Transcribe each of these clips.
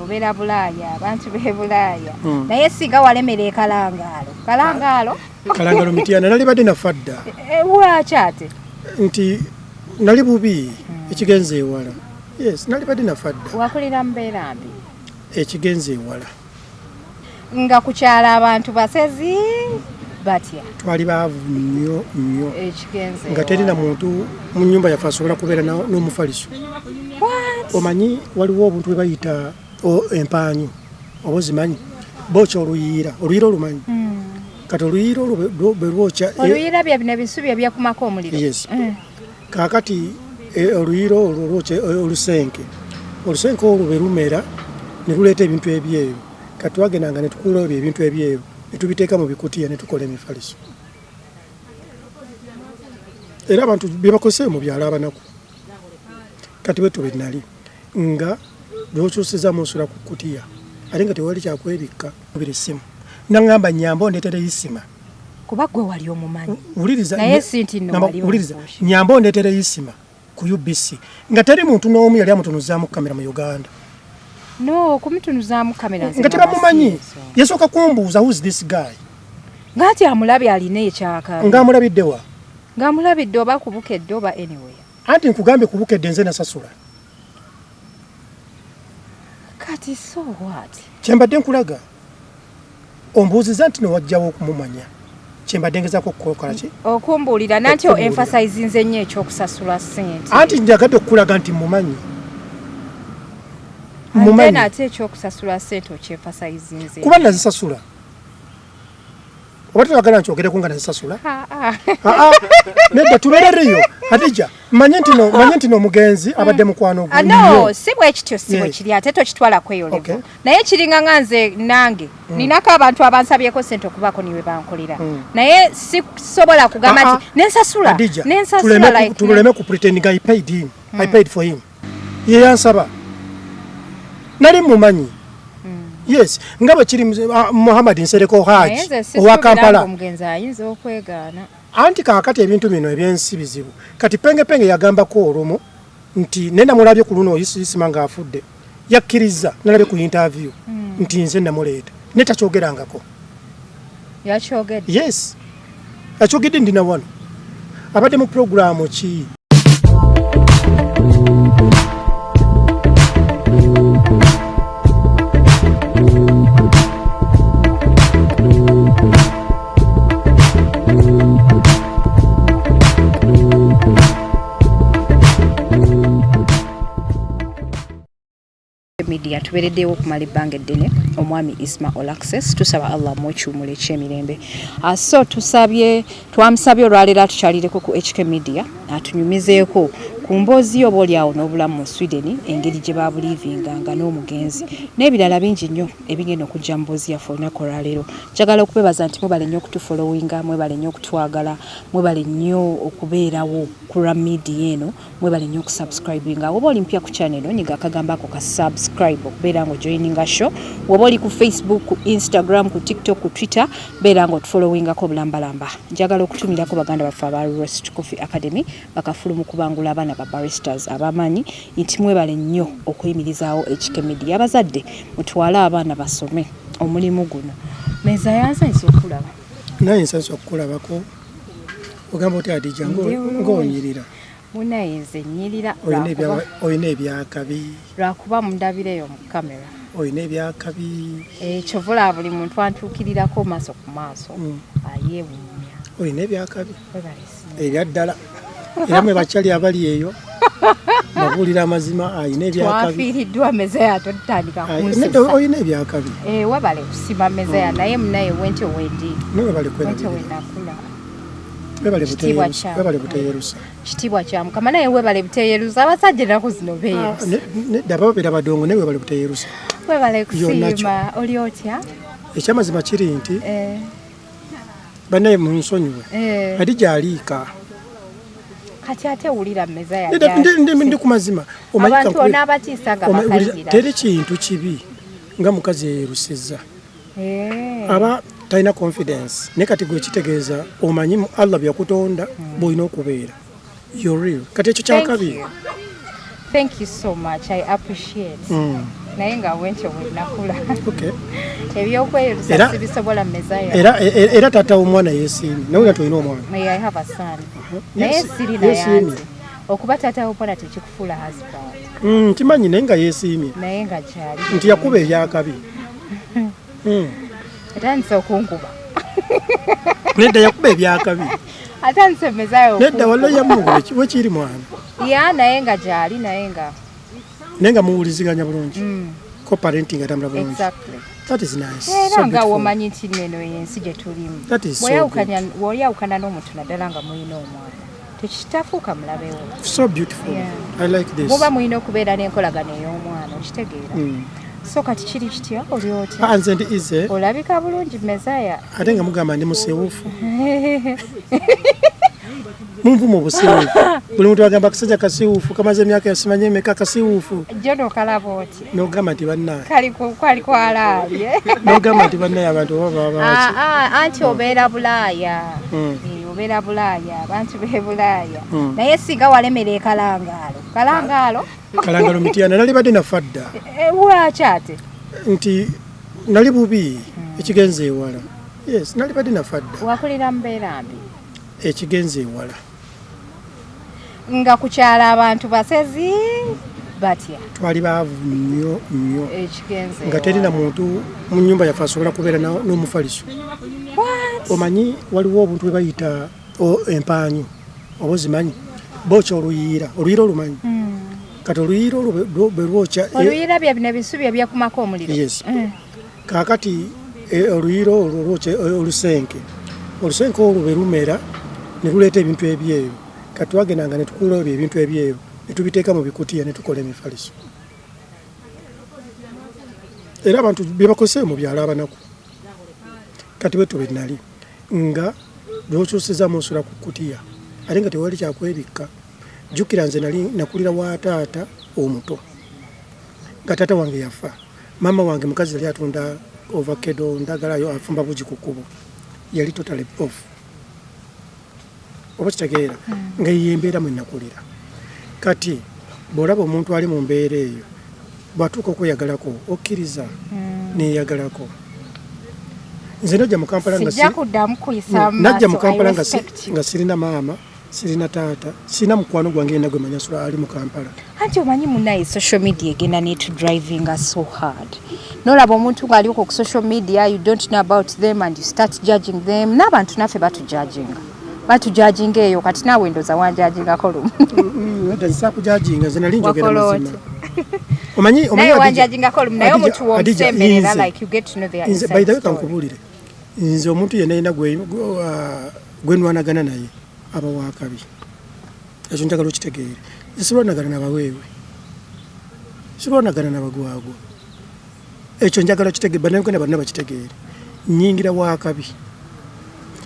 obeera Bulaaya abantu b'e Bulaaya naye singa walemera Kalangaalo Mityana nali badde nafadda lwaki ate nti nali bubi ekigenze ewala yes nali badde nafadda wakulira mbeera mbi ekigenze ewala nga kukyala abantu basezi batya twali baavu nnyo ekigenze nga terina muntu mu nnyumba yaffe asobola kubeera n'omufaliso omanyi waliwo obuntu bwe bayita empaanyi oba ozimanyi bookya oluyiira olumanyi kati oluyiira olwo bwe lwokya oluyiira bye bino ebisubi ebyekumako omuliro yes kaakati oluyiira olwo lwokya olusenke olwo bwe lumera ne luleeta ebintu ebyeru kati twagendanga ne tukula ebyo ebintu ebyeru ne tubiteeka mu bikutiya ne tukola emifaliso era abantu bye bakozesa mu byalo abanaku kati bwe tube nali nga lwokyusizaamu osula ku kutiya ate nga tewali kyakwebikka mubiri essimu naŋŋamba nyamba ondeetera isima kuba gwe wali omumanyi naye wuliriza nyamba ondeetera isima ku UBC nga teri muntu n'omu yali amutunuzaamu kamera mu Uganda no kumutunuzaamu kamera nga tebamumanyi yasooka kumbuuza who's this guy ng'ati amulabye alina ekyaka ng'amulabidde wa ng'amulabidde oba kubukedde oba anyway anti nkugambye kubukedde nze nasasula kati so what kyembadde nkulaga ombuuziza nti newajjawo okumumanya kyembadde ngezaako okukola ki okumbuulira nanti o emphasizinze nnyo ekyokusasula ssente anti njagadde okukulaga nti mumanyi ate ekyokusasula ssente okyemphasizinze kuba nazisasula oba tetwagala nkyogereko nga nazisasula nedda tubeerereyo Adija manye nti n'omugenzi abadde mukwano gwo no si bwe kityo si bwe kiri ate tokitwala kweyoleko naye kiringa nga nze nange ninako abantu abansabyeko ssente okubaako niwe bankolera naye sisobola kugamba nti nensasula tuleme ku pretending I paid for him ye yansaba nali mumanyi yes nga bwe kiri Muhammad Nsereko Haji owa Kampala omugenzi ayinza okwegaana anti kaakati ebintu bino ebyensi bizibu kati penge yagambako olumu nti nenda mulabye ku luno oyisima ng'afudde yakkiriza nalabye ku interview nti nze namuleeta netakyogerangako yakyogedde yes yakyogedde ndina wano abadde mu programu ki media tubereddewo okumala ebbanga eddene omwami Isma All Access tusaba Allah mwekyumule ekyemirembe so twamusabye olwaleero atukyalireko ku HK Media atunyumizeeko ku mboozi oba oliawo n'obulamu mu Sweden engeri gye babulivinga nga n'omugenzi n'ebirala bingi nnyo ebigenda okujja mu mboozi yaffe olunaku olwaleero njagala okubebaza nti mwebale nnyo okutufollowinga mwebale nnyo okutwagala mwebale nnyo okubeerawo ku media eno mwebale nnyo okusubscribinga oba oli mpya ku channel eno nyiga akagamba ako ka subscribe okubeera nga ojoininga show woba oli ku Facebook ku Instagram ku TikTok ku Twitter beera nga otufollowingako bulambalamba njagala okutumirako baganda baffe aba Roast Coffee Academy bakafulumu kubangula abaana ba baristas abamanyi nti mwebale nnyo okuyimirizaawo HK Media abazadde mutwale abaana basome omulimu guno Mesiah yansanisa okulaba naye nsanisa okukulabako ogamba oti Adija ng'onyirira munaye nze nnyirira oyina ebyakabi lwakuba mundabireyo mu kamera oyina ebyakabi kyovula buli muntu antuukirirako maaso ku maaso ayeewuunya oyina ebyakabi ebyaddala era mwe bakyali abali eyo babuulira amazima ayina ebyakabi twafiiriddwa Mesiah totandika kunsisa oyina ebyakabi webale kusima Mesiah naye munaye wenti owendi webale wenakula webale buteeyerusa kitiibwa kya Mukama naye webale buteeyerusa abasajja ennaku zino beerusa nedda bababeera badongo naye webale buteeyerusa webale kusiima oli otya ekyamazima kiri nti bannaye munsonyiwe Adija aliika kati ate wulira Mesiah ndi ku mazima abantu onabatiisa nga bakalira teri kintu kibi nga mukazi yeerusizza aba talina confidence ne kati gwe kitegeeza omanyi Allah byakutonda bw'olina okubeera you're real kati ekyo kyakabi Thank you so much. I appreciate. Naye nga bwentyo bwe nakula. Okay. Ebyokwerusa sibisobola Mesiah. Era tata omwana yeesiimye. Nawe nga tolina omwana. May I have a son. Naye sirina yanze. Okuba tata omwana tekikufuula husband. Kimanyi naye nga yeesiimye. Naye nga kyali. Nti yakuba ebyakabi. Atandise okunkuba. Nedda yakuba ebyakabi. Atandise Mesiah okuba. Nedda walla yamukuba wekiri mwana. Ya naye nga gyali naye nga muwuliziganya bulungi. Co-parenting atambula bulungi. Exactly. That is nice. Era nga womanyi nti neno yensi gye tulimu. Bw'oyawukana n'omuntu naddala nga mulina omwana. Tekitafuuka mulabewo. So beautiful. Yeah. I like this. Muba mulina okubeera n'enkolagana ey'omwana okitegeera. So kati kiri kitya oli otya? Nze ndi ize. Olabika bulungi Mesiah. Ate nga mugamba ndi musewuufu. Mungu mu busiwuufu. Buli muntu agamba akasajja kasiwuufu kamaze emyaka yasimanye emeka kasiwuufu. Jjo nokalaba oti. N'ogamba nti bannaye. Kwali kwalaabye. N'ogamba nti bannaye abantu baba baaki. Anti obeera Bulaaya. Obeera Bulaaya, abantu b'e Bulaaya. Naye singa walemera Kalangaalo. Kalangaalo Mityana nali badde nafa dda. Lwaki ate? Nti nali bubi ekigenze ewala. Yes, nali badde nafa dda. Wakulira mbeera mbi. Ekigenze ewala. Nga kukyala abantu basezi batya. Twali baavu nnyo. Ekigenze. Nga terina muntu mu nnyumba yaffe asobola kubeera n'omufaliso. Omanyi waliwo obuntu bwe bayita empaanyu oba ozimanyi bookya oluyiira olumanyi kati oluyiira olwo bwe lwokya oluyiira bya bino ebisubi ebyakumako omuliro. Yes. Kaakati oluyiira olwo lwokya olusenke olwo bwe lumera ne luleeta ebintu ebyeru kati twagendanga ne tukula ebyo ebintu ebyeru ne tubiteeka mu bikutiya ne tukola emifaliso era abantu bye bakozesa mu byalo abanaku kati bwe tube nali nga lwokyusizaamu nsula ku kutiya ate nga tewali kyakwebikka. Jjukira nze nali nakulira wa taata omuto nga taata wange yafa. Maama wange mukazi yali atunda ovakedo ndagalayo afumba bugi ku kkubo yali totally off. Oba kitegeera nga ye embeera mwe nakulira. Kati bw'olaba omuntu ali mu mbeera eyo bw'atuuka okweyagalako okkiriza neeyagalako. Nze najja mu Kampala nga sirina maama sirina taata sirina mukwano gwange yenna gwe manya sula ali mu Kampala. Anti omanyi munaye social media egenda ne to driving us so hard. Nolaba omuntu ng'ali ku social media you don't know about them and you start judging them. N'abantu naffe batujudginga eyo kati naawe ndoza wanjudgingako lumu. Nsa kujudginga nze nali njogera mazima. Omanyi wanjudgingako lumu naye omuntu w'omusemberera like you get to know their inside story. By the way kankubuulire nze omuntu yenna yina gwenwanagana naye aba wakabi. Ekyo njagala okitegeere. Sirwanagana n'abaweewe. Sirwanagana n'abagwagwa. Ekyo njagala okitegeere bannayuganda bonna bakitegeere. Nnyingira wakabi.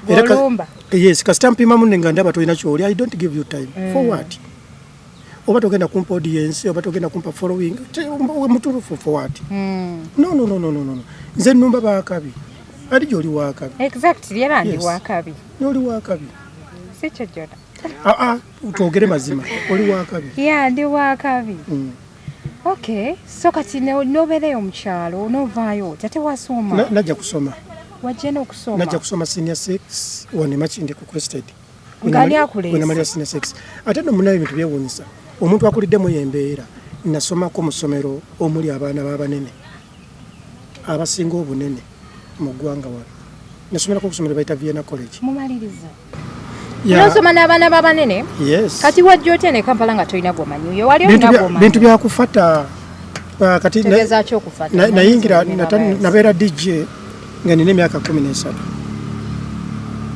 Olumba. Yes, kasita mpima munne nga ndaba tolina ky'oli. I don't give you time. For what? Oba togenda kumpa audience, oba togenda kumpa following. Mutuufu for what? No. Nze nnumba baakabi. Ali gy'oli wakabi. Exactly, era ndi wakabi. N'oli wakabi. Si kyo gyona. Twogere mazima. Oli wakabi. Yeah, ndi wakabi. Okay, so kati n'obeereyo mu kyalo onoovaayo tate wasoma. Najja kusoma. Wajja n'okusoma. Najja kusoma senior 6 wano Makindye ku Crested. Ng'ani akuleese. Bwe namalira senior 6. Ate nno munayo ebintu byewuunyisa. Omuntu akuliddemu y'embeera. Nasomako mu ssomero omuli abaana b'abanene. Abasinga obunene mu ggwanga wano. Nasomerako ku ssomero bayita Vienna College. Mumaliriza. Nosoma n'abaana b'abanene? Yes. Kati wajja otya ne Kampala nga tolina gw'omanyi? Oyo wali olina gw'omanyi? Bintu byakufata. Kati tegeeza ki okufata? Nayingira nabeera DJ nga nina emyaka 13.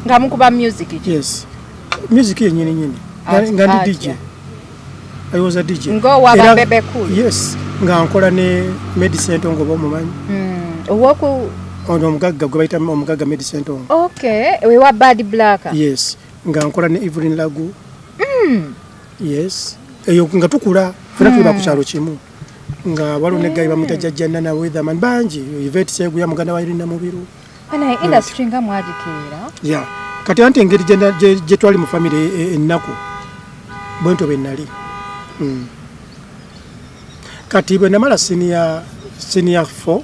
Nga mukuba music? Yes. Music yennyini. Nga ndi DJ. I was a DJ. Ng'owaba Bebe Cool? Yes. Nga nkola ne Medicine Tongo oba omumanyi? Owoku? Ono omugagga gwe bayita omugagga Medicine Tongo. Okay. Wewa Bad Black? Yes. Nga nkola ne Evelyn Lagu. Yes. Eyo nga tukula funa tuli bakukyalo kimu. Nga waliwo ne ggayi bamuyita Jjaja na Weatherman bangi Yvette Seguya muganda wa Irina Mubiru. Ana industry nga mwagikirira? Yeah. Kati anti engeri gye twali mu family ennaku bwento bwe nnali. kati bwe namala senior 4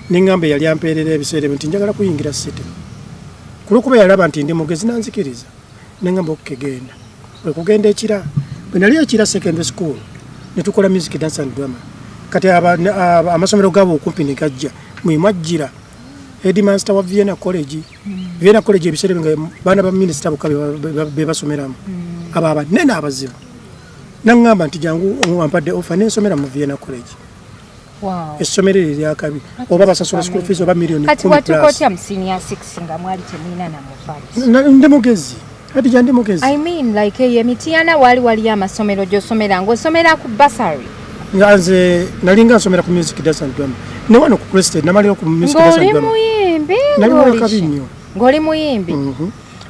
n'engamba yali ampeerera ebiseera nti njagala kuyingira city kulwokuba yalaba nti ndi mugezi nanzikiriza n'engamba okugenda bwe kugenda ekira bwe nali ekira secondary school ne tukola music dance and drama kati amasomero gaabo okumpi ne gajja mwajjira headmaster wa Vienna College ebiseera nga baana ba minisita bokka be basomeramu abo abanene abazibu n'angamba nti jangu wampadde offer n'ensomera mu Vienna College. Essomero eryakabi oba basasula school fees oba million 10 plus. Kati watukotya mu senior 6 nga mwali temwina na mufali. Ndi mugezi. Kati jandi mugezi. I mean like Emitiana wali amasomero gy'osomera ng'osomera ku bursary. Nze nalinga nsomera ku music dance and drama. Ne wano ku Crested namalira ku music dance and drama. Ng'oli muyimbi. Ng'oli muyimbi.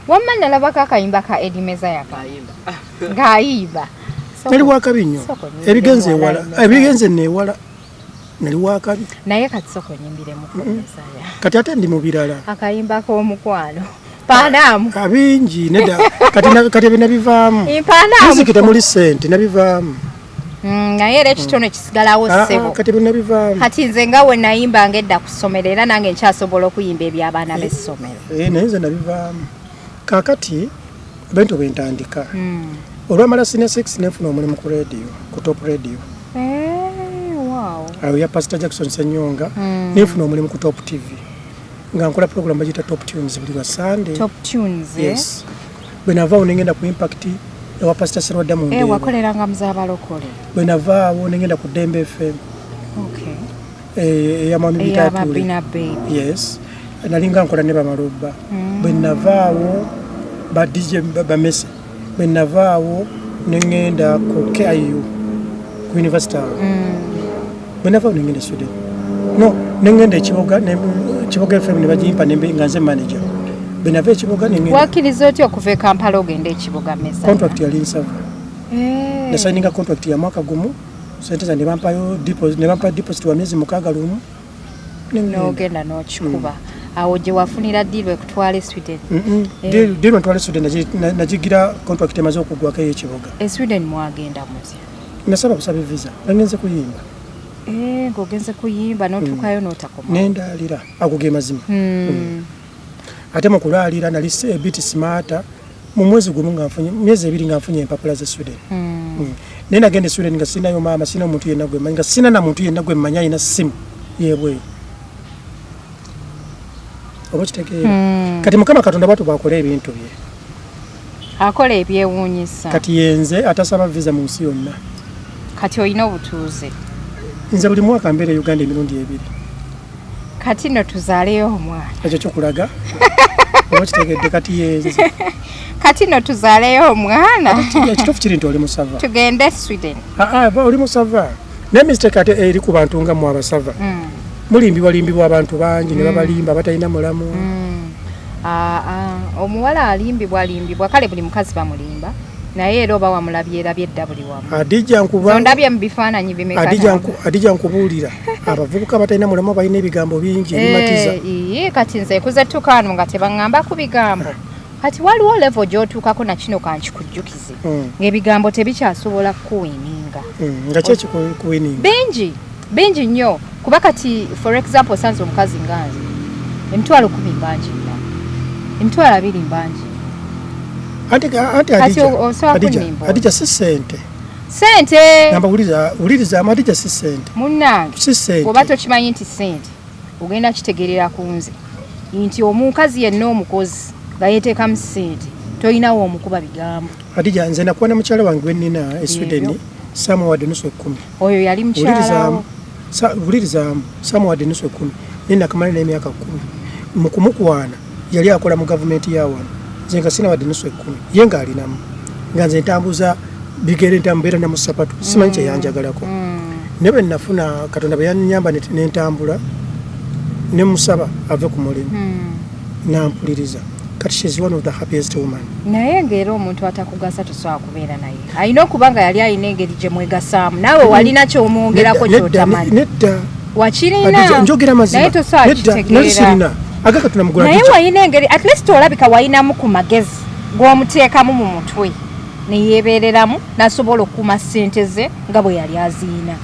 Wamma nalabako akayimba ka Eddy Mesiah kayimba. Ng'ayiba. Nali wakabinyo. Ebigenze newala. Nali wakabi. Naye kati soko nyimbire mu Mesiah. Kati ate ndi mu birala. Akayimba k'omukwano. Panamu. Kabingi nedda kati binabivaamu. Impanamu. Music temuli sente nabivaamu. Naye era ekitono kisigalawo ssebo. Kati binabivaamu. Kati nze nga we nayimba ngedda ku ssomero era nange nkyasobola okuyimba eby'abaana b'essomero. Naye nze nabivaamu. Kaakati bento bwentandika. Olwamala senior 6 nefuna omulimu ku radio, ku top radio. Wow. Awo ya Pastor Jackson Senyonga nefuna omulimu ku top TV. Nga nkola program bagita top tunes buli lwa Sunday. Top tunes. Yes. Bwenava onengenda ku impact ewa Pastor Seroda mu ndebe. Wakoleranga muzabalokole. Bwenava onengenda ku Dembe FM. Okay. Ya mami bitatu. Yes. Nalinga nkola ne bamaluba. Bwenavaawo ba DJ ba Mesiah. Bwenavaawo nengenda ku KIU ku University. Bwenavaawo nengenda student. No, nengenda Kiboga FM ne bagimpa nembe nga nze manager. Benave Kiboga nengenda. Wakiriza otyo okuva e Kampala ogenda Kiboga Mesiah. Contract yali nsava. Ne signinga contract ya mwaka gumu. Sente za nebampayo deposit wa miezi mukaga lumu. N'ogenda n'okikuba. Awo gye wafunira deal ekutwala Sweden. Deal ntwala Sweden nagigira contract emaze okugwako y'Kiboga. Sweden mwagenda mutya? Nasaba kusaba visa. Nangenze kuyimba. Ngogenze kuyimba n'otukayo n'otakoma. Nendalira agoge mazima. Ate mu kulaalira nali a bit smarter mu mwezi gumu nga nfunye myezi 2 nga nfunye empapula za Sweden. Nenda gende Sweden nga sina yo mama sina muntu yenna gwe manya sina na muntu yenna gwe manya ina simu yebwe. Obochitegeera. Kati Mukama Katonda batu bakola ebintu bye. Akola ebyewuunyisa. Kati yenze atasaba visa mu nsi yonna. Kati oyina obutuuze. Nze buli mwaka mbere Uganda emirundi 2. Kati no tuzaaleyo omwana. Ekyo kyokulaga. Obochitegedde kati yenze. Kati no tuzaaleyo omwana. Ekituufu kiri nti oli musava. Tugende Sweden. Oli musava. Ne mistake ate eri ku bantu nga mu abasava. Mulimbibwa abantu bangi ne babalimba batalina mulamu. Omuwala alimbibwa kale buli mukazi bamulimba. Naye era oba wamulabye edda buli wamu. Adija nkuba. Ndabye mu bifaananyi bimeka. Adija nkubuulira. Abavubuka batalina mulamu balina ebigambo bingi ebimatiza. Kati nze kuze tukano nga tebangamba ku bigambo. Kati waliwo level gy'otuukako na kino kankikujjukize. Ng'ebigambo tebikyasobola kuwininga. Nga ki ekikuwininga? Bingi nnyo. Kuba kati for example sanze omukazi nganze. Emitwalo 10 mbanji nna. Emitwalo 2 mbanji. Adija si sente. Sente. Namba uliriza Adija si sente. Munnange. Si sente. Oba tokimanyi nti sente. Ogenda kitegerera ku nze. Nti omukazi yenna omukozi nga yeteekamu sente. Toyinawo omukuba bigambo. Adija nze nakuwa na mukyala wange wennina e Sweden Samuwad nusu 10. Oyo yali mukyala. Uliriza Samuwad nusu 10. Nina kamala n'emyaka 10. Mu kumukwana yali akola mu government ya wano. Zenga sina wadde nusu 10 yenga alinamu nga nze ntambuza bigere ntambera na musapatu simanyi kye yanjagalako nebe nafuna Katonda bayanyamba n'entambula ne musaba ave ku mulimu nampuliriza kati she's one of the happiest women. Naye ngero omuntu atakugasa tosobola kubeera naye alina okubanga yali alina engeri gye mwegasaamu naawe walina ky'omwongerako ky'otamanyi nedda wakirina njogera mazima naye tosobola kitegeera agaka tunamugula naye wayina engeri at least olabika wayinamu ku magezi g'omuteekamu mu mutwe ne yeebeereramu n'asobola okukuuma ssente ze nga bwe yali aziina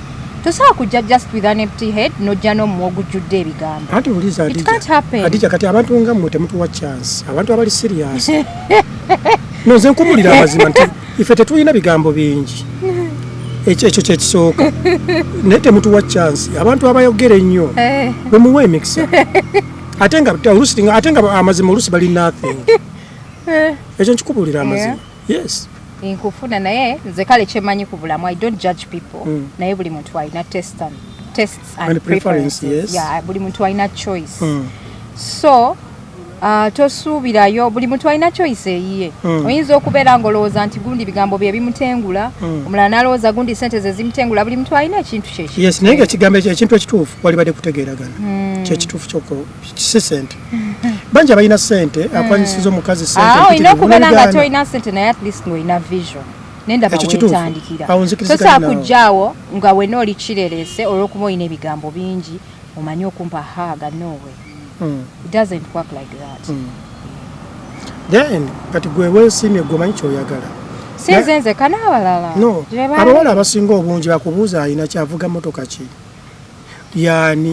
tosobola kujja just with an empty head nojja n'omumwa ogujjudde ebigambo. Anti uliza Adija kati abantu nga mmwe temutuwa chance abantu abali serious nze nkumulira amazima nti ife tetulina bigambo bingi ekyo kyekisooka naye temutuwa chance abantu abayogera ennyo bwe muwa emikisa ate nga amazima oluusi bali nothing ekyo nkikubulira amazima. Yes nkufuna naye nze kale kyemanyi ku bulamu I don't judge people naye buli muntu alina tastes and preferences. Buli muntu alina choice so tosuubirayo buli muntu alina choice eyiye. Oyinza okubeera ng'olowooza nti gundi bigambo bye bimutengula omulala n'alowooza gundi sente ze zimutengula. Buli muntu alina ekintu kyeki. Yes naye ng'ekigambo ekintu ekituufu walibadde kutegeeragana kyekituufu kyokko si sente banja balina sente akwanyisiza omukazi sente olina okubeera nga tolina sente naye at least ng'olina vision nendaba weetandikira tosobola kujjaawo nga wena oli kirereese olw'okuba olina ebigambo bingi omanyi okumpa haaga nowe. It doesn't work like that. Then kati gwe weesiimye gwe omanyi kyoyagala sinze kanaabalala no abawala abasinga obungi bakubuuza alina kyavuga motoka ki yani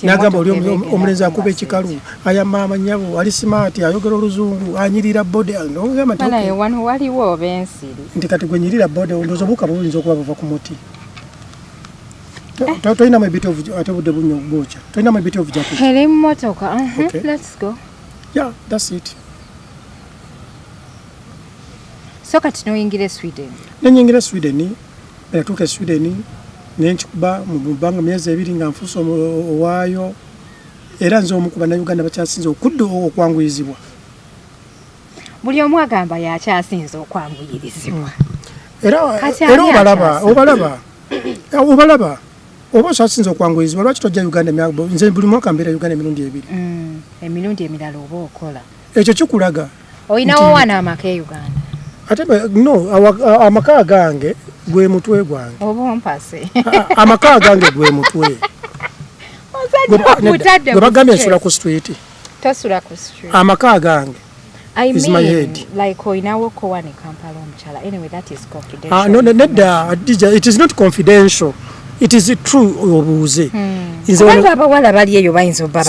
nagamba oli omulenzi akuba ekikalu ayamama nyabo ali smart ayogera oluzungu anyirira bode naye wano waliwo obensiri nti kati gwe nyirira bode ondoza buka buyinza okuba buva ku muti toyina mabiti ate budde bunyo bwocha toyina mabiti of jacket heli motoka let's go. Yeah that's it. So kati noyingire Sweden nenyingire Sweden natuuka Sweden nenkikuba mu bbanga myezi 2 nga nfuusa owaayo era nze omu ku bannayuganda bakyasinze okudda okwanguyizibwa. Buli omu agamba yakyasinze okwanguyirizibwa era obalaba oba okyasinze okwanguyizibwa lwaki tojja Uganda nze buli mwaka mbeera Uganda emirundi 2 emirundi emirala oba okola ekyo kikulaga olinawo wana amaka e Uganda ate no amaka gange gwe mutwe gwange oba ompase amaka gange gwe mutwe gwe bagambye nsula ku street tosula ku street amaka gange is my head like oinawo ko wane Kampala omuchala anyway that is confidential. No nedda Adija it is not confidential it is true obuuze abantu abawala bali eyo bayinza obaba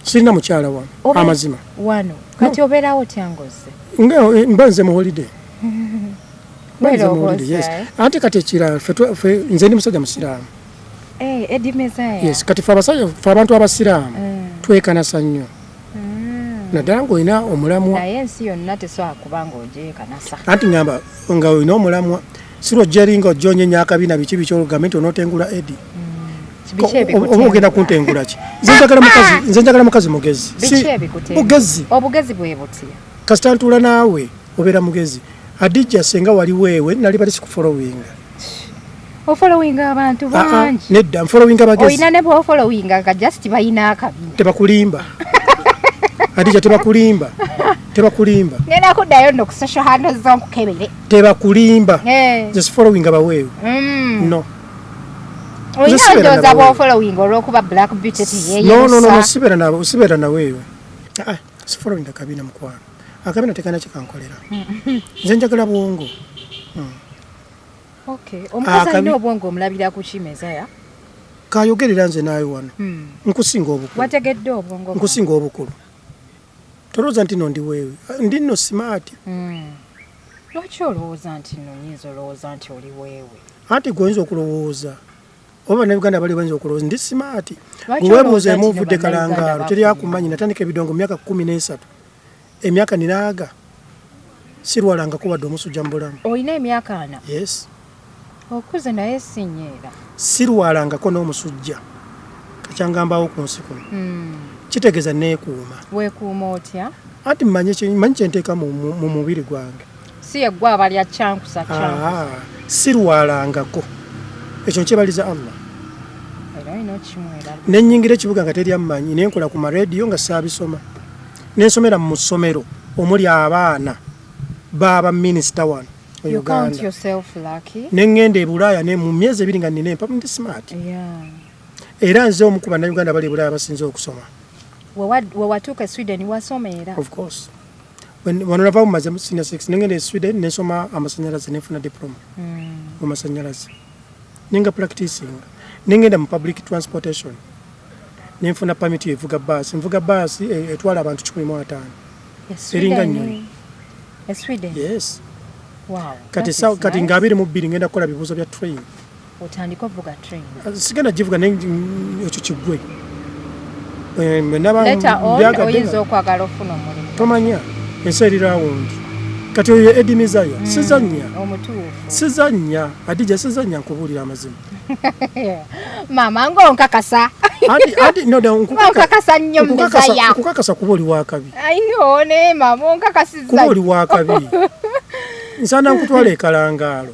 sirina mukyala wano amazima wano kati obeerawo tyangoze mbanze mu holiday yes ate kati ekirala nze ndi musajja musiraamu Eddy Mesiah yes kati fe abantu abasiraamu twekanasa nnyo naddala ng'olina omulamwa naye ensi yonna tesobola kuba ng'ogyekanasa anti ngamba nga olina omulamwa sirojjeringa ojjonyenya akabina biki olugamba nti onootengula Eddy oba ogenda kuntengula ki nze njagala mukazi mugezi obugezi bwe butya kasita ntuula naawe obeera mugezi Adija senga wali weewe nali bali sikufollowinga ofollowinga abantu bangi nedda nfollowinga bagezi oyina ne bw'ofollowinga nga just bayina akabi tebakulimba Adija tebakulimba ngenda kuddayo nno ku social handles zonkukebere tebakulimba just followinga baweewe no oyina ndowooza bw'ofollowinga olw'okuba black beauty teyeeyisa no sibeera naweewe sifollowinga kabina mukwano akabina tekana kikankolera nze njagala bwongo omukazi alina obwongo omulabira ku ki Mesiah kayogerera nze naawe wano nkusinga obukulu wategedde obwongo nkusinga obukulu tolowooza nti no ndi weewe ndi nno simaati lwaki olowooza nti no nyinza olowooza nti oli weewe anti gweoyinza okulowooza oba bannayuganda bali bayinza okulowooza ndi simaati gweweebuuza emuvudde kalangaalo teri akumanyi natandika ebidongo mu myaka 13 emyaka ninaaga sirwalangako wadde omusujja mu bulamu olina emyaka 4 yes okuze naye sinyeera sirwalangako n'omusujja kakyangambawo ku nsi kuno kitegeeza neekuuma weekuuma otya anti manyi kyenteeka mu mubiri gwange si yeggwe abalya kyankusa sirwalangako ekyo nkyebaliza Allah nenyingira ekibuga nga teryammanyi nenkola ku marediyo nga saabisoma nensomera mu ssomero omuli abaana baba minisita wano mu Uganda neŋŋenda e Bulaaya mu myezi 2 nga nina empa ndi smart era nze omu ku bannayuganda bali e Bulaaya basinze okusoma wewatuuka e Sweden wasomera of course wano nava mumaze senior 6 neŋŋenda e Sweden nensoma amasanyalaze nenfuna diploma mu masanyalaze ninga practicing ningenda mu public transportation nenfuna permit evuga bus nvuga bus etwala abantu 15 eringa nnyo Sweden yes wow kati ngabiri mu bbiri ngenda kola bibuzo bya train otandika vuga train sigenda jivuga ekyo kigwe later on oyinza okwagala ofuna omulimu tomanya enseri round kati oyo Eddy Mesiah sizanya omutuufu sizanya Adija sizanya nkubulira amazima mama ngonkakasa adi no nkakasa nnyo Mesiah nkukakasa kubuli wakabi ayo ne mama onkakasiza kubuli wakabi nsana nkutwala ekalangalo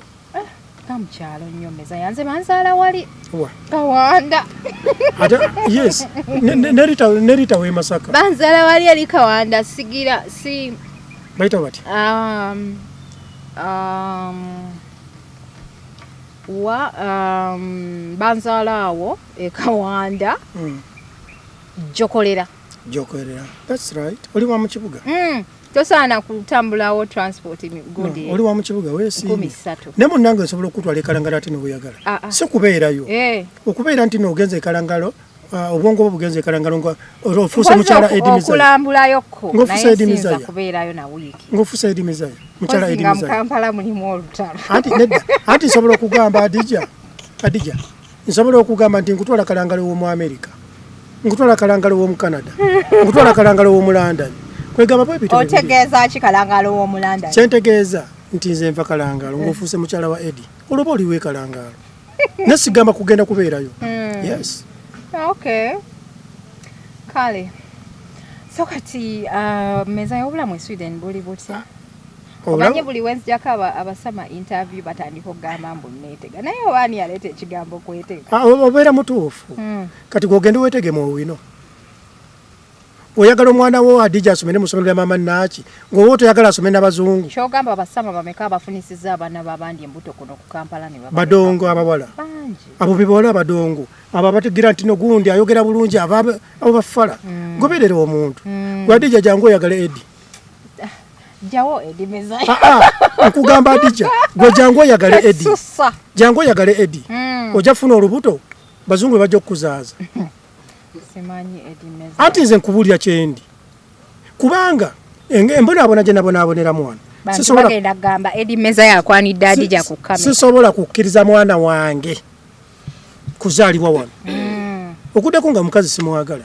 kamukyalo nnyo Mesiah nze banzaala wali wa Kawanda yes nerita we Masaka banzaala wali ali Kawanda sigira si baita bati banzalaawo Kawanda jokolera that's right oli wa mu kibuga tosaana kutambulawo transport godi oli wa mu kibuga wesi 13 ne munnange osobola okutwala ekalangalo ate n'obuyagala si kubeerayo okubeera nti n'ogenza ekalangalo obwongo bugenze ekalangalo nga ofuuse mukyala Eddy Mesiah okulambulayokko ng'ofuuse Eddy Mesiah kubeerayo na wiiki ng'ofuuse Eddy Mesiah mukyala Eddy Mesiah Kampala mulimu olutalo anti nsobola okugamba Adija nsobola okugamba nti nkutwala kalangalo w'omu America nkutwala kalangalo w'omu Canada nkutwala kalangalo w'omu London kwegamba bwe bityo otegeeza ki kalangalo w'omu London kyentegeeza nti nze nva kalangalo ng'ofuuse mukyala wa Eddy olwoba oliwe kalangalo nesigamba kugenda kubeerayo yes okay kale so kati Mesiah obulamu Sweden buli butya obanye buli wenzijako abasama interview batandika okugamba mbu neetega naye obaani yaleeta ekigambo kwetega obeera mutuufu kati gwogende weetegemu wino oyagala omwana wo Adija asome ne mu ssomero lya maama Naaki ng'oba toyagala asome n'abazungu kyogamba abasama bameka abafunisizza abaana babandi embuto kuno ku Kampala ne badongo abawala abo bebawala abadongo abo abategira nti no gundi ayogera bulungi abo bafala goberera omuntu gwe Adija jangu oyagala Eddy jawo Eddy Mesiah nkugamba Adija gwe jangu oyagala Eddy jangu oyagala Eddy ojja funa olubuto bazungu bajja okuzaaza simanyi Eddy Mesiah anti nze nkubulira kyendi kubanga embonaabona gye nabonaabonera mwana bagenda kugamba Eddy Mesiah akwanidde Adija ku kamera sisobola kukkiriza mwana wange kuzaalibwa wano okuddeko nga mukazi simwagala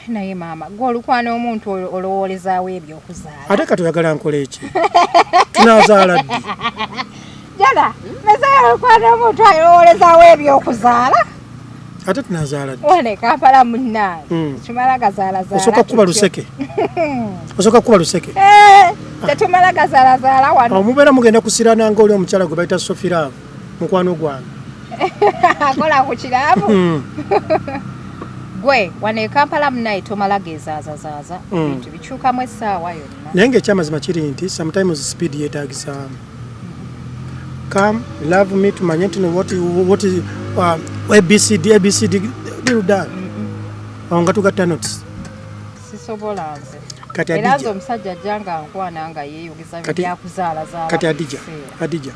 naye maama gwe olukwana omuntu olowoolezaawo ebyokuzaala ate kati oyagala nkola eki tunazaala ddi jala Mesiah olukwana omuntu olowoolezaawo ebyokuzaala ate tunazaala ddi wane Kampala munnange tumala gazaalazaala osooka kuba luseke osooka kuba luseke tetumala gazaalazaala wano mubeera mugenda kusirana nga oli omukyala gwe bayita Sofiraavu mukwano gwange akola ku kiraavu gwe wane Kampala munnaye tomala gezaazazaaza bintu bikyukamu essaawa yonna naye ng'ekyamazima kiri nti sometimes speed yeetagisaamu come love me tumanye nti what is abcd dirudal nga tugatta notice sisobola nze kati era nze omusajja ajjanga nkwana nga yeeyogeza byakuzaalazaala kati Adija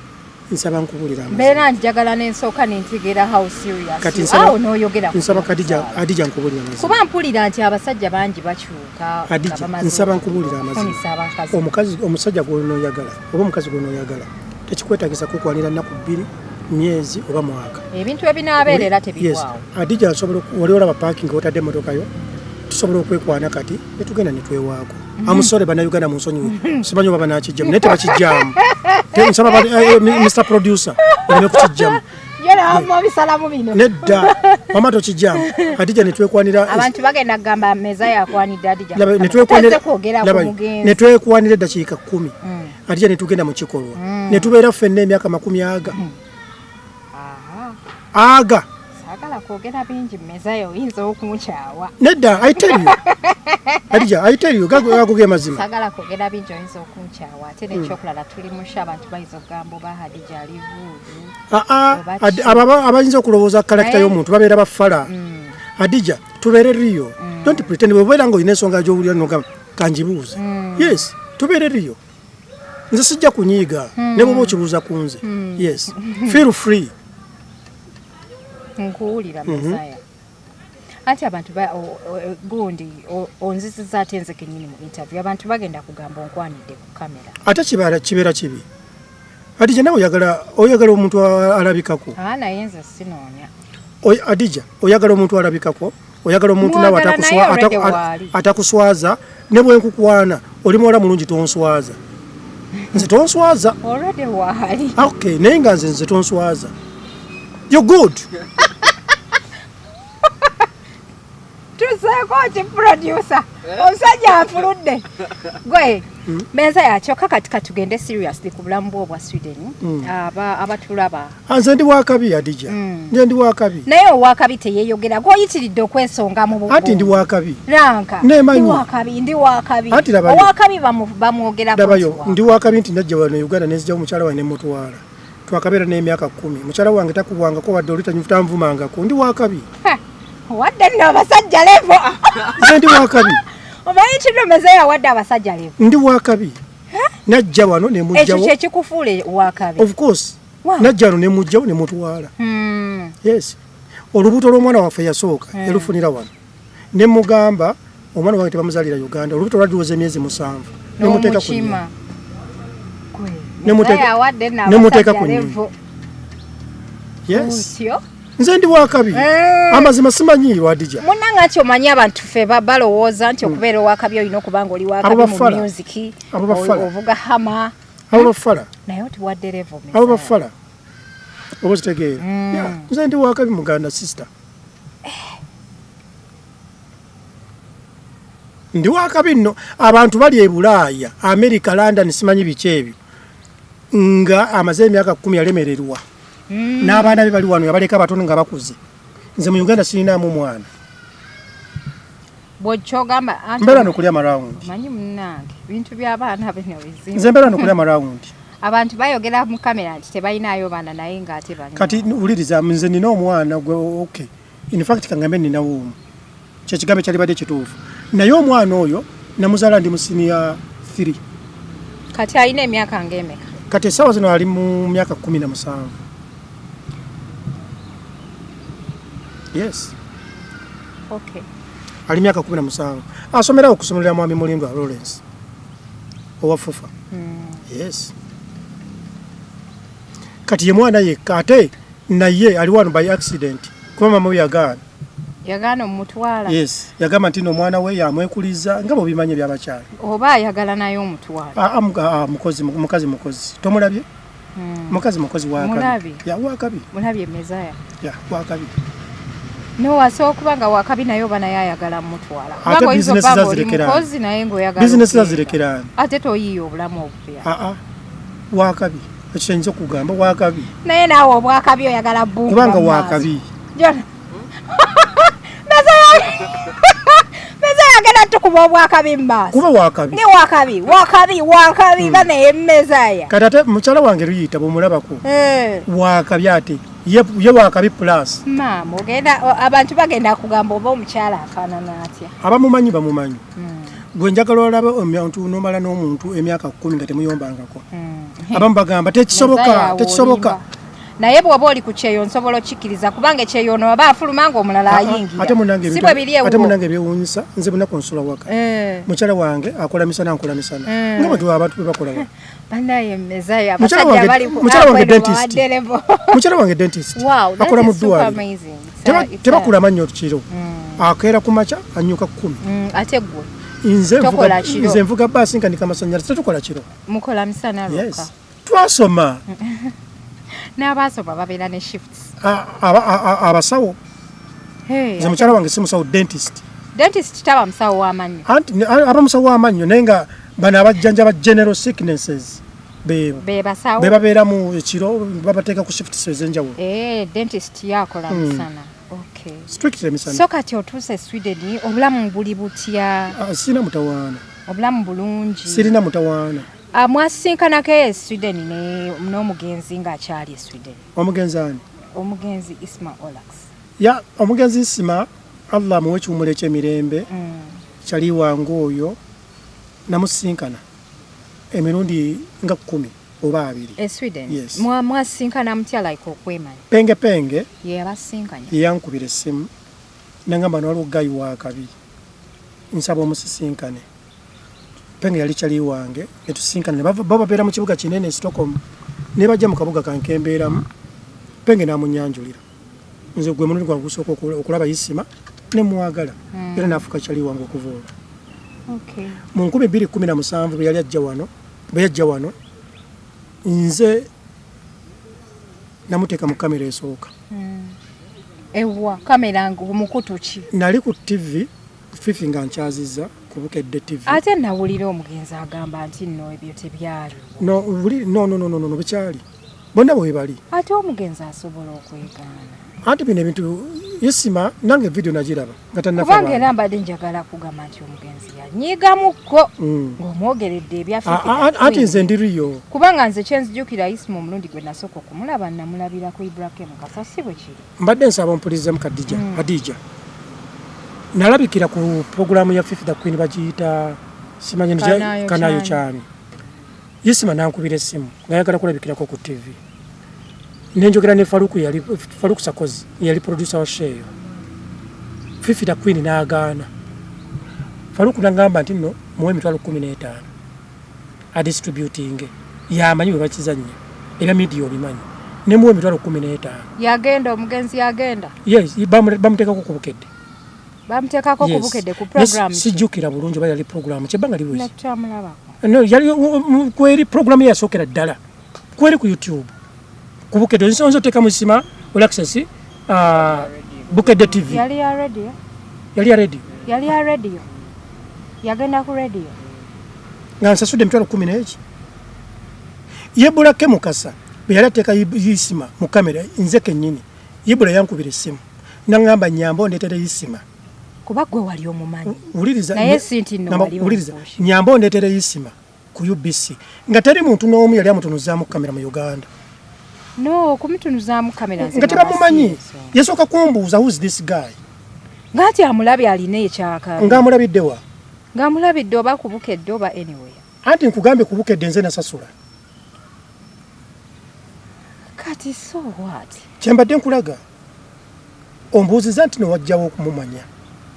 nsaba nkubulira mbeera njagala n'ensooka nentegeera how serious awo n'oyogera nsaba Adija nkubulira amazima kuba mpulira nti abasajja bangi bakyuka Adija nsaba nkubulira amazima omusajja gw'onooyagala oba omukazi gw'onooyagala tekikwetagisa kukwanira nnaku 2 myezi oba mwaka ebintu ebinaabeerera tebigwawo Adija wali olaba parking otadde emmotoka yo tusobola okwekwana kati netugenda netwewaako amusore bannayuganda mu nsonyi simanyi oba banakijjamu naye tebakijjamu nsaba Mr. Producer oleme kukijjamu nedda mama tokijjamu Adija netwekwanira abantu bagenda kugamba Mesiah akwanidde Adija netwekwanira eddakiika 10 Adija netugenda mu kikolwa netubeera ffenna emyaka 10 aga sagala kwogera bingi Mesiah oyinza okumukyawa nedda Adija I tell you gagoge mazima sagala kwogera bingi oyinza okumukyawa ate nekyokulala tuli musha abantu bayinza okugamba oba Adija alivuudu abayinza okulowooza karakita y'omuntu babeera bafala Adija tubeere riyo don't pretend bwebeera nga olina ensonga gy'owulira nogamba kanjibuuze yes tubeere riyo nze sijja kunyiiga ne bwoba okibuuza ku nze yes feel free nkuwulira Mesiah. Ati abantu gundi onzisiza ate nze kennyini mu interview abantu bagenda kugamba onkwanidde ku kamera. Ate kibeera kibi. Adija nawe oyagala omuntu alabikako. Naye nze sinoonya. Adija oyagala omuntu alabikako, oyagala omuntu nawe atakuswaza ne bwe nkukwana oli muwala mulungi tonswaza. Nze tonswaza. Already wali. Okay, naye nga nze tonswaza. You're good. Tuseeko producer. Omusajja afuludde. Gwe Mesiah kyokka kati tugende seriously ku bulamu bwo bwa Sweden. Abatulaba. Nze ndi wakabi Adija. Nze ndi wakabi. Naye owakabi teyeeyogera gw'oyitiridde okwesonga mu bubu. Ati ndi wakabi. Ranka. Ndi wakabi. Owakabi bamwogera ku. Dabayo ndi wakabi nti najja wano Uganda nezijja omukyala wange ne mutwala. Twakabeera n'emyaka 10. Mukyala wange takubwangako wadde olita nvumangako. Ndi wakabi. Wadde nno abasajja levo. Nze ndi wakabi. Omanyi kino Mesiah wadde abasajja levo. Ndi wakabi. Najja wano ne mujjawo. Ekyo kyekikufuule wakabi. Of course. Najja wano ne mujjawo ne mutwala. Yes. Olubuto lw'omwana waffe yasooka yalufunira wano. Ne mugamba omwana wange tebamuzaalira Uganda. Olubuto lwaduwoza emyezi 7. Ne muteeka ku nnyumba. Ne muteeka ku nnyumba. Yes. Nze ndi wakabi. Amazima simanyiirwa Adija. Munnanga ati omanyi abantu ffe balowooza nti okubeera owakabi olina okubanga oli wakabi mu music. Ovuga hama. Abo bafala. Naye oti wadde levo. Abo bafala. Oba kitegeera. Nze ndi wakabi muganda sister. Ndi wakabi nno abantu bali e Bulaaya, America, London simanyi biki ebyo. Nga amaze emyaka 10 yalemererwa. N'abaana be bali wano yabaleka abatono nga bakuze. Nze mu Uganda sirinamu mwana. Bw'okyogamba anti mbeera n'okulya marawundi. Manyi munnange bintu by'abaana bino bizimba. Nze mbeera n'okulya marawundi. Abantu bayogera mu kamera nti tebalinayo baana naye ng'ate balina. Kati wuliriza nze nina omwana gwe okay. In fact kangambe ninawo omu. Kye kigambo kyali badde kituufu. Naye omwana oyo namuzaala ndi mu senior 3. Kati alina emyaka ng'emeka? Kati essaawa zino ali mu myaka 17. Yes. Okay. Ali myaka 17. Asomera okusomera mwami Mulindwa Lawrence. Owafufa. Yes. Kati ye mwana ye kate naye ali wano by accident. Kuba mama we yagaana. Yagaana omutwala. Yes. Yagamba nti no mwana we yamwekuliza nga bobimanye by'abakyala. Oba ayagala nayo omutwala. Mukazi. Tomulabye? Mukazi wakabi. Ya wakabi. Mulabye Mesiah. Ya wakabi. No wasookuba nga wakabi nayo banaye ayagala mutwala. Ate business zazirekerana. Mukozi naye ng'oyagala. Business zazirekerana. Ate toyiyo obulamu obupya. Wakabi. Ekyenyiza okugamba wakabi. Naye naawe obwakabi oyagala bunga. Kubanga wakabi. Jona. Mesiah agenda tukuba obwakabi mbasi. Kuba wakabi. Ni wakabi banaye Mesiah. Kati ate mukyala wange luyita bw'omulabako. Wakabi ate. Ye wakabi plus. Mama ogenda abantu bagenda kugamba oba omukyala afaanana atya. Abamumanyi bamumanyi. Gwe njagala olaba omuntu nomala n'omuntu emyaka 10 nga temuyombangako. Abamu bagamba tekisoboka. Naye bw'oba oli ku kyeyo nsobola okikkiriza kubanga ekyeyo ono aba afuluma ng'omulala ayingira. Si bwe biri ewo. Ate munange ebyewuunyisa nze bunaku nsula waka. Mukyala wange akola misana nkola misana. Nga abantu bwe bakola waka. Banaye Mesiah abasajja bali ku mukyala wange dentist. Akola mu ddwaliro. Tebakula mannyo kiro. Akeera ku makya anyuka 10. Ate gwe nze nvuga baasi nga ndikamasanyalaze tetukola kiro. Mukola misana lwokka. Yes. Twasoma. N'abaasoma babeera ne shifts. Abasawo. Nze mukyala wange si musawo dentist. Dentist taba musawo w'amannyo. Aba musawo w'amannyo naye nga bano abajjanjaba general sicknesses. Be basawo. Be babeera mu ekiro babateeka ku shifts ez'enjawulo. Dentist yakola misana. Okay. Strictly misana. So kati otuuse Sweden obulamu buli butya? Sina mutawaana. Obulamu bulungi. Sirina mutawaana. Mwasinkanako Sweden n'omugenzi ng'akyali Sweden. Omugenzi ani? Omugenzi Isma Olax. Ya omugenzi Isma Allah muwe kiwumula eky'emirembe. Kyali wange oyo namusinkana emirundi nga 10 oba abiri Sweden yes mwasinkana mutya like okwemanya penge yabasinkanya yankubira essimu nangamba nolwo gayi wa kabi nsaba omusisinkane penge yali kyali wange netusinkane baba beera mu kibuga kinene Stockholm ne bajja mu kabuga kankembeeramu penge namunyanjulira nze gwe munundi gwakusooka okulaba Isima ne muwagala era naafuka kyali wange okuvoola okay mu 2017 bwe yali ajja wano nze namuteeka mu kamera esooka ewa kamera mukutu ki nali ku TV Fifi nga nkyazizza ku Bukedde TV ate nawulira omugenzi agamba nti nno ebyo tebyali no bikyali bonna bwe bali ate omugenzi asobola okwegaana anti bino ebintu Isima nange video nagiraba nga tannafa kubanga era mbadde njagala kugamba nti omugenzi yanyigamukko ng'omwogeredde ebyaffe anti nze ndiriyo kubanga nze kyenzijukira Isima omulundi gwe nasooka okumulaba namulabira ku Ibrahim Kasasi bwe kiri mbadde nsaba ompulirizamu Kadija nalabikira ku programu ya Fifth the Queen bagiyita simanyi kanayo cyane Isima nankubira essimu ngayagala kulabikirako ku TV nenjogera ne Faruku Sakozi yali producer wa Sheyo Fifth the Queen naagaana Faruku nangamba nti nno muwe emitwalo 15 adistributing yamanyi bwe bakizannya era media obimanyi ne muwe emitwalo 15 yagenda omugenzi yagenda yes bamuteekako ku Bukedde bamuteekako ku Bukedde ku program sijjukira bulungi oba yali program kyebanga liwezi nakyamulabako no yali kweri program yasookera ddala kweri ku YouTube ku Bukedde nsonzo teeka mu Isima all access Bukedde TV yali ya radio yagenda ku radio nga nsasudde emitwalo 10 yebulake mukasa bwe yali ateeka Isima mu kamera nze kennyini yebula yankubira essimu nangamba nyambo ndeetere Isima kuba gwe wali omumanyi naye sinti nno wali nyambo ndeetere Isima ku UBC nga teri muntu n'omu yali amutunuzaamu kamera mu Uganda no kumutunuzaamu kamera nga tebamumanyi yasooka kumbuuza who's this guy ngati amulabye alina ekyaka ng'amulabiddewa ng'amulabidde oba ku Bukedde oba anyway anti nkugambye ku Bukedde nze nasasula kati so what kyembadde nkulaga ombuuziza nti newajjawo okumumanya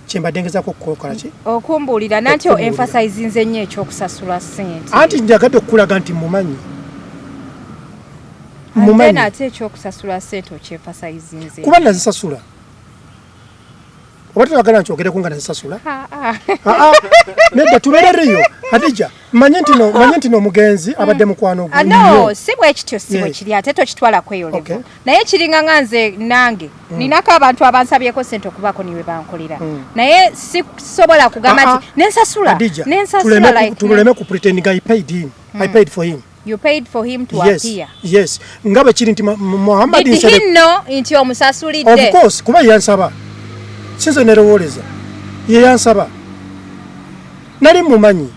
kyembadde ngezaako okukola ki okumbuulira nanti o emphasize nze nnyo ekyokusasula ssente anti njagadde okukulaga nti mumanyi ate ekyokusasula ssente okyemphasize nze kuba nazisasula oba tuyagala nkyogereko nga nazisasula nedda tubeerereyo Hadija manye nti n'omugenzi abadde mukwano no si bwe kityo si bwe kiri ate tokitwala kweyolevu naye kiringa nga nze nange ninako abantu abansabyeko ssente okubaako niwe bankolera naye sisobola kugamba nti nensasula tuleme ku pretending I paid for him. You paid for him to appear. Yes. Ngabe kiri nti Muhammad Did he know nti omusasulidde? Of course, kuba yansaba. Sinze nerowoleza. Ye yansaba. Nali mumanyi.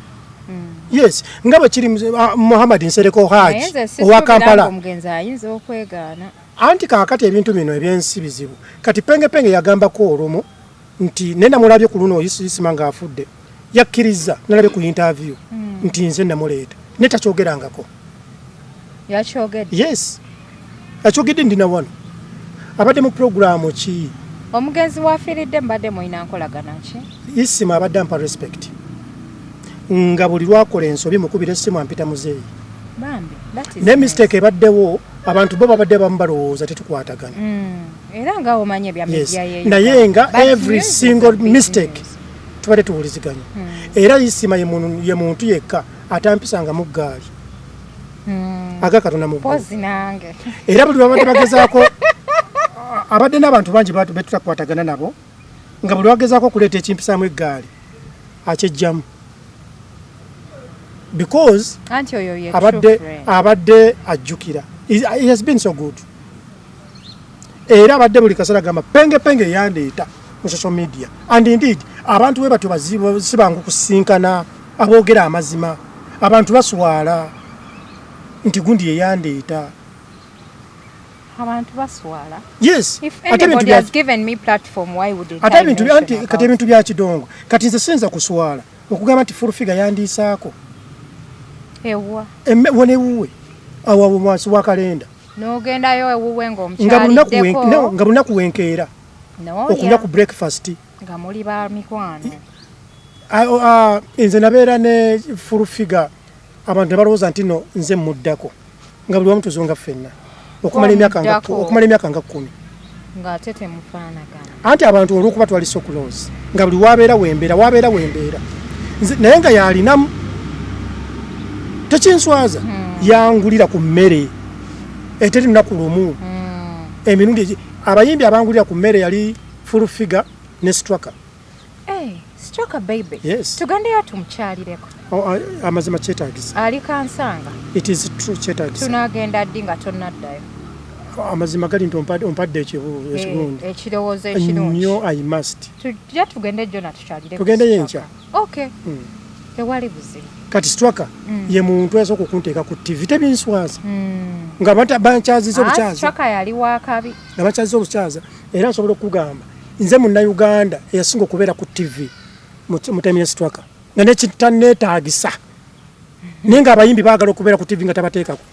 Yes, ngabe kiri Muhammad Nsereko Haji owa Kampala. Omugenzi ayinza okwegaana. Anti kaakati ebintu bino ebyensi bizibu. Kati penge yagamba ko olumu nti nenda mulabye ku luno Isima nga afudde. Yakkiriza nalabye ku interview nti nze namuleeta. Neta kyogerangako. Yakyogedde? Yes. Yakyogedde ndina wano. Abadde mu programu ki? Omugenzi wafiiridde mbadde mulina nkolagana ki? Isima abadde ampa respect. Nga buli lwakola ensobi mukubira essimu ampita muzeeyi. Bambi, that is ne mistake ebaddewo abantu bo babadde bamu balowooza tetukwatagana. Era nga omanye bya media yeyo. Naye nga every single mistake tubadde tuwuliziganya. Era Isima ye muntu yekka atampisanga mu ggaali. Aga Katonda mu pozi nange. Era buli babadde bagezaako abadde n'abantu bangi betutakwatagana nabo nga buli bagezaako okuleeta ekimpisaamu eggaali akyejjamu. Because abadde ajjukira. He has been so good. Era abadde buli kasera gamba penge yandeeta mu social media. And indeed, abantu we batu bazibu sibangu kusinkana aboogera amazima. Abantu baswala nti gundi ye yandeeta. Abantu baswala? Yes. If anybody has given me platform, why would it? Kati ebintu bya kidongo. Kati nze sinza kuswala. Okugamba nti full figure yandiisaako. Ewa. Wonewuwe. awo mwansi wa kalenda n'ogendayo ewuwe ng'omukyaliddeko nga lunaku wenkeera okunywa ku breakfast nga muli ba mikwano. Nze nabeera ne full figure abantu ne balowooza nti no nze muddako nga buli wamu tuzunga ffenna okumala emyaka nga 10 ng'ate temufaanagana anti abantu olw'okuba twali so close nga buli wabeera wembeera naye nga yalinamu tekinswaza yangulira ku mmere eteri lunaku lumu emirundi abayimbi abangulira ku mmere yali full figure ne straka. Straka baby. Yes. Tugandeyo tumukyalireko. Amazima kyetaagisa. Ali kansanga. It is true kyetaagisa. Tunagenda ddi nga tonnaddayo. Amazima gali nti ompadde ekigundi. Ekirowoozo ekirungi. Nnyo I must. Tujja tugende jjo na tukyalireko. Tugendeyo enkya. Okay. Tewali buzibu. Kati straka ye muntu ayinza okukunteeka ku TV tebinswaza. Nga bankyaziza obukyaza. Straka yali wakabi. Nga bankyaziza obukyaza era nsobola okugamba nze munnayuganda eyasinga okubeera ku TV mutemye straka nga nekitaneetaagisa naye nga abayimbi baagala okubeera ku TV nga tabateekako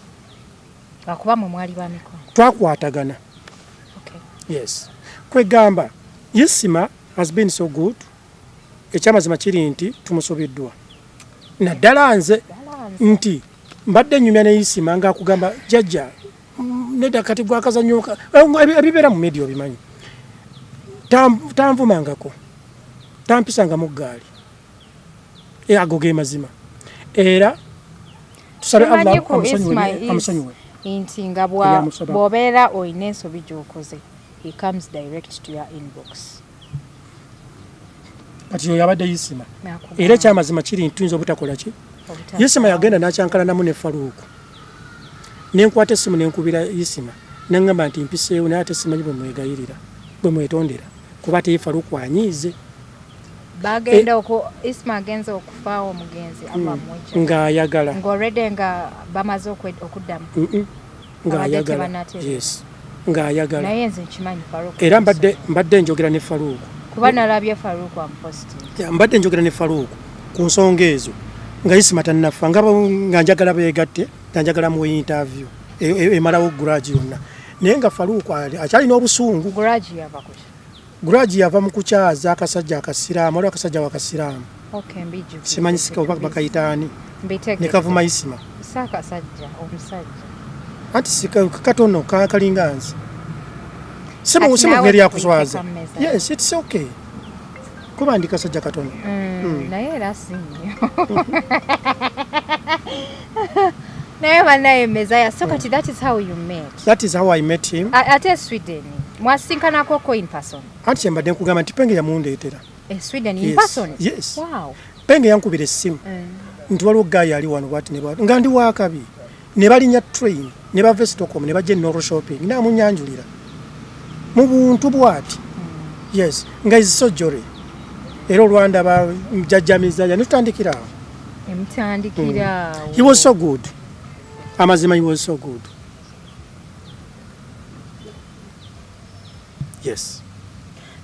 akuba mwe mwali ba mikono twakwatagana. Yes, kwegamba Isima has been so good. Ekyamazima kiri nti tumusubiddwa naddala nze nti mbadde nyumya ne Isima nga akugamba Jjaja nedda kati gwakazanyoka ebibeera mu media obimanyi tanvumangako tampisangamu ggaali ago ge mazima era tusabe Allah amusonyiwe nti nga bw'obeera olina ensobi gy'okoze he comes direct to your inbox. Kati yo yabadde Isima era ekyamazima kiri nti tuyinza obutakola ki Isima yagenda n'akyankalanamu ne Faruku nenkwata essimu nenkubira Isima nengamba nti mpiseewo naye ate simanyi bwe mwegayirira bwe mwetondera kuba ate Faruku anyiize bagenda Isima agenza okufaawo omugenzi abamweja ng'ayagala ng'olredde nga bamaze okuddamu ng'ayagala. Yes, ng'ayagala naye nze nkimanyi Faruku era mbadde njogera ne Faruku kuba nalabye Faruku amuposti mbadde njogera ne Faruku ku nsonga ezo nga Isima tannafa nga njagala beegatte nga njagala mu interview emalawo guraji yonna naye nga Faruku akyalina obusungu. Guraji yava mu kukyaza akasajja akasiraamu waliwo akasajja wakasiraamu simanyi sika oba bakayitaani ne kavuma Isima anti sika katono kalinga nze simu ngeri yakuswaza. Yes, it's okay kuba ndi kasajja katono naye era sinyo naye banaye Mesiah so kati that is how you met. That is how I met him. Ate Sweden mwasinkanako ko in person. Anti mbadde nkugamba nti Penge yamundeetera. Sweden in person? Yes. Wow. Penge yankubira essimu nti waliwo gayi ali wano bwati ne bwati nga ndi wakabi ne balinnya train ne bava Stockholm ne bajja Noro shopping naamunyanjulira mu buntu bwati. Yes, nga is so jolly era olwandaba Jjaja Mesiah netutandikira awo. He was so good. Amazima, he was so good. Yes.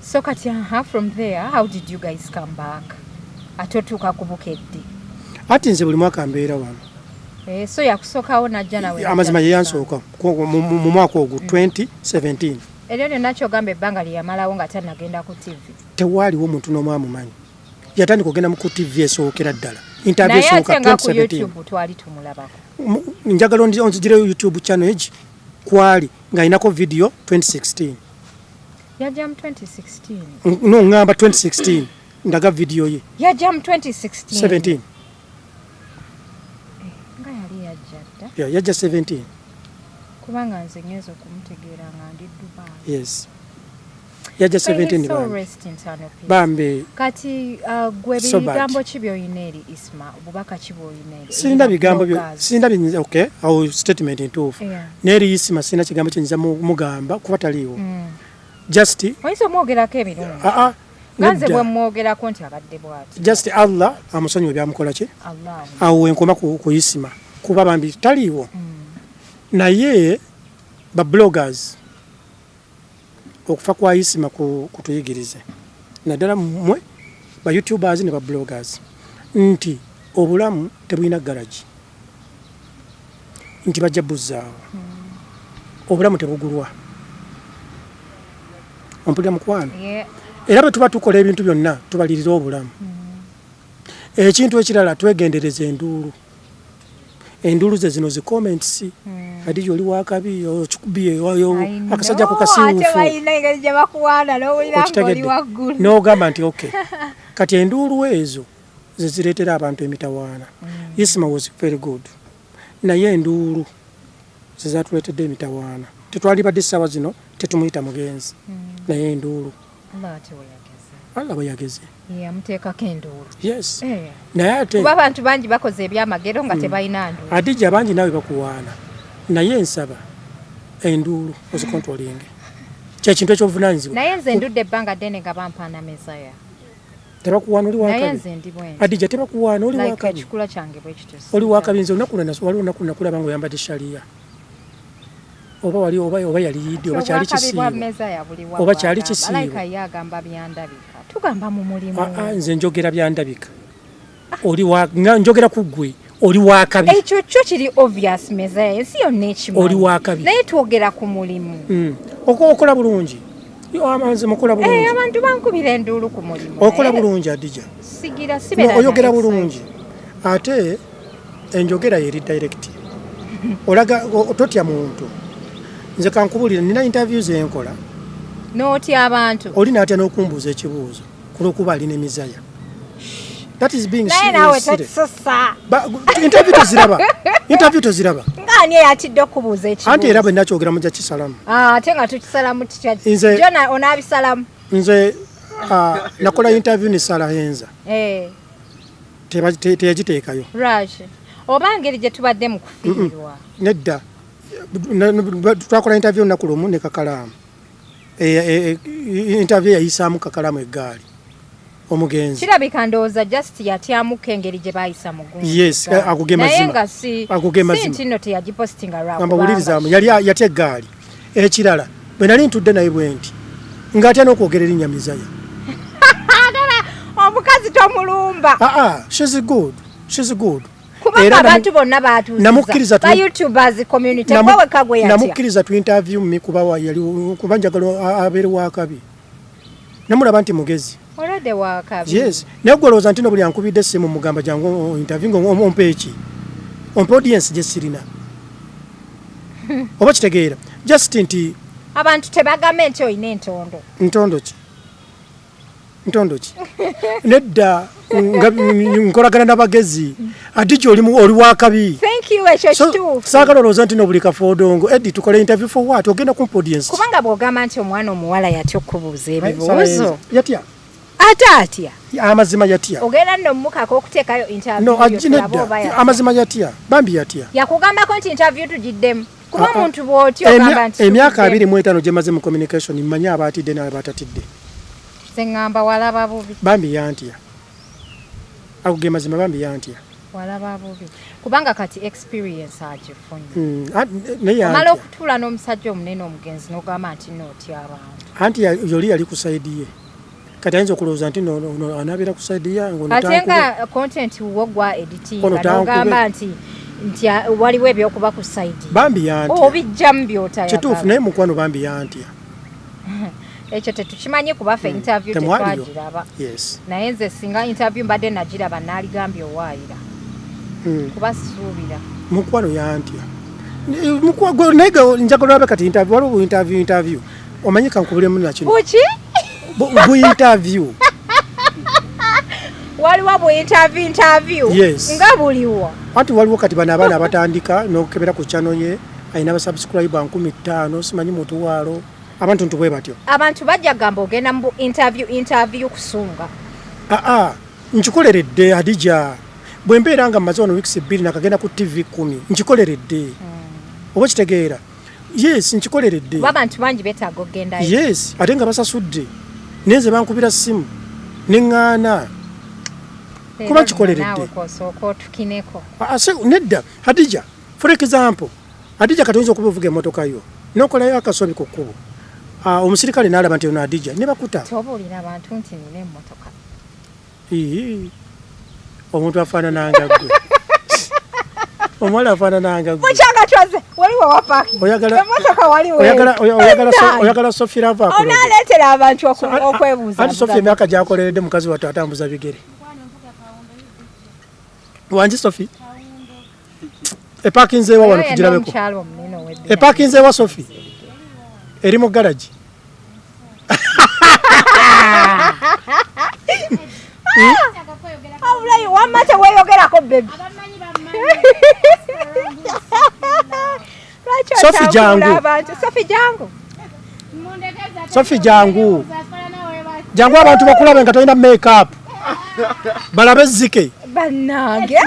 So kati from there, how did you guys come back? Atotuka kubuka Eddy. Ati nze buli mwaka mbeera wano. So yakusookawo najja nawe. Amazima ye yansooka mu mwaka ogwo 2017. Era lyonna kyogamba ebbanga lye yamalawo nga tannagenda ku TV. Tewaaliwo omuntu n'omu amumanyi. Yatandika okugenda mu ku TV esookera ddala. Interview esooka 2017. Naye ate nga ku YouTube twali tumulabako. Njagala onzigire YouTube channel egi kwali nga inako video 2016. Yajja mu 2016. No ngamba 2016 ndaga video ye. Yajja mu 2016. 17. Nga yali yajja dda. Yeah, yajja 17. Kubanga nze ngezo kumutegeera nga ndi Dubai. Yes. Yajja 17 bambe. Kati gwe bigambo ki by'olina eri Isma obubaka ki bw'olina eri? Sinda bigambo byo okay au statement ntuufu. Neri Isma sina kigambo kyenyiza mugamba kuba taliiwo. Just oyinza omwogerako ebirungi. Ganze bwe mwogerako nti abadde bw'ati. Just Allah amusonyiwe byamukola ki? Allah. Awo enkoma ku Isma kuba bambi taliiwo. Naye ba bloggers okufa kwa Isima kutuyigirize naddala mmwe ba YouTubers ne ba bloggers nti obulamu tebulina garage nti bajja buzzaawo obulamu tebugulwa ompulira mukwano era bwe tuba tukola ebintu byonna tubalirira obulamu ekintu ekirala twegendereza enduulu ze zino zi comments Adija oli wakabi okikubiye akasajja ku kasiwufu n'ogamba nti okay kati enduulu ezo ze zireetera abantu emitawaana Isma was very good naye enduulu ze zaatuleetedde emitawaana tetwali badde essaawa zino tetumuyita mugenzi naye enduulu Allah bwe yageze yamuteekako enduulu yes naye ate kuba abantu bangi bakoze ebyamagero nga tebalina nduulu Adija bangi naawe bakuwaana naye nsaba enduulu ozikontrolinge kyekintu ekyobuvunaanyizibwa naye nze ndudde ebbanga ddene nga bampaana Mesiah tebakuwaana oli wakabi naye nze ndi bwenzi Adija tebakuwaana oli wakabi ekikula kyange bwe kityo oli wakabi nze olunaku nakulaba nga oyambadde shaliya oba wali oba yali yidde oba kyali kisiibo oba kyali kisiibo alayika ye agamba byandabika tugamba mu mulimu nze njogera byandabika njogera ku ggwe oli wakabi ekyo kyo kiri obvious Mesiah ensi yonna ekimanyi oli wakabi naye twogera ku mulimu okola bulungi amanzi mukola bulungi abantu bankubira enduulu ku mulimu okola bulungi Adija sigira sibera oyogera bulungi ate enjogera yeri direct olaga totya muntu nze kankubulira nina interviews enkola n'otya abantu oli n'atya n'okumbuuza ekibuuzo kulwokuba alina Mesiah that is being naye nawe tosusa interview toziraba ngani eyatidde okubuuza ekibuuzo anti era bwe nakyogera mujja kisalamu ate nga tukisalamu jona onaabisalamu nze nakola interview ne Sarah Henza teyagiteekayo oba ngeri gye tubadde mu kufiirwa nedda twakola interview olunaku lumu ne Kakalaamu interview yayisaamu Kakalaamu eggaali omugenzi kirabika ndowooza just yatyamuka engeri gye bayisa mugunzi yes akuge mazima naye nga si nti nno teyagipostinga lwakubanga yali yatya eggaali ekirala bwe nali ntudde naye bwe nti ng'atya n'okwogera erinnya Mesiah omukazi tomulumba she's good kubanga abantu bonna batuuziza ba YouTubers community kwawe kagwe yatya namukkiriza tu interview mmi kuba njagala abeere wakabi namulaba nti mugezi olwadde wakabi yes naye gwe olowooza nti nobuli ankubidde essimu mugamba jangu interview ng'ompa eki ompa audience gye sirina oba kitegeera just nti abantu tebagamba nti olina ntondo ki nedda nkolagana n'abagezi Adija oli wakabi saagala olowooza nti nobuli kafoodongo Eddy tukole interview for what ogenda kumpa audience kubanga bw'ogamba nti omwana omuwala yatya okubuuza ebibuuzo yatya ate atya amazima yatya ogenda nno mumukako okuteekayo interview amazima yatya bambi yatya yakugambako nti interview tugiddemu kuba omuntu bw'otya ogamba nti emyaka 25 gye maze mu communication mmanyi abaatidde n'abatatidde ngamba walaba bubi bambi yantya akuge mazima bambi yantya walaba bubi kubanga kati experience agifunye naye amala okutuula n'omusajja omunene omugenzi n'ogamba nti nootya abantu anti yoli yali ku saidi ye kati ayinza okulowooza nti anaabeera ku saidi yange ate nga content wo gwa editinga n'ogamba nti waliwo ebyokuba ku saidi bambi yantya obijjamu by'otayagala kituufu naye mukwano bambi yantya ekyo tetukimanyi kubaffe interview tetwagiraba naye nze singa interview mbadde nagiraba naaligambye owaayira kuba sisuubira mukwano yantya naye njagala olabe kati interview waliwo interview omanyi kankubulemu nakino buki bu interview waliwo bu interview nga buliwo anti waliwo kati bano abaana abatandika n'okukebera ku channel ye ayina abasubscribe 15 simanyi mutuwaalo abantu ntubwe batyo abantu bajja gamba ogenda mu interview kusunga nkikoleredde Adija bwe mbeera nga mmaze ono weeks 2 nakagenda ku TV 10 nkikoleredde oba kitegeera yes nkikoleredde abantu bangi betaaga ogenda yes ate nga basasudde nenze bankubira simu neŋŋaana kuba nkikoleredde nedda Adija for example Adija katonza okuba ovuga emmotoka yo n'okolayo akasobi ku kkubo omusirikale n'alaba nti ono Adija ne bakuta tobuulira abantu nti nina emmotoka omuntu afaanana nga gwe Omwala afaanana nga mukyanga twaze waliwo wa parking emotoka waliwo oyagala Sophie lava onaleetera abantu okwebuuza anti Sophie emyaka gyakoleredde mukazi wattu atambuza bigere wangi Sophie epakinzeewa wano tugirabeko epakinzeewa Sophie eri mu garagi obulayi wamma teweeyogerako bebi Sophie jangu Sophie jangu abantu bakulabe nga tolina make-up balabe zike bannange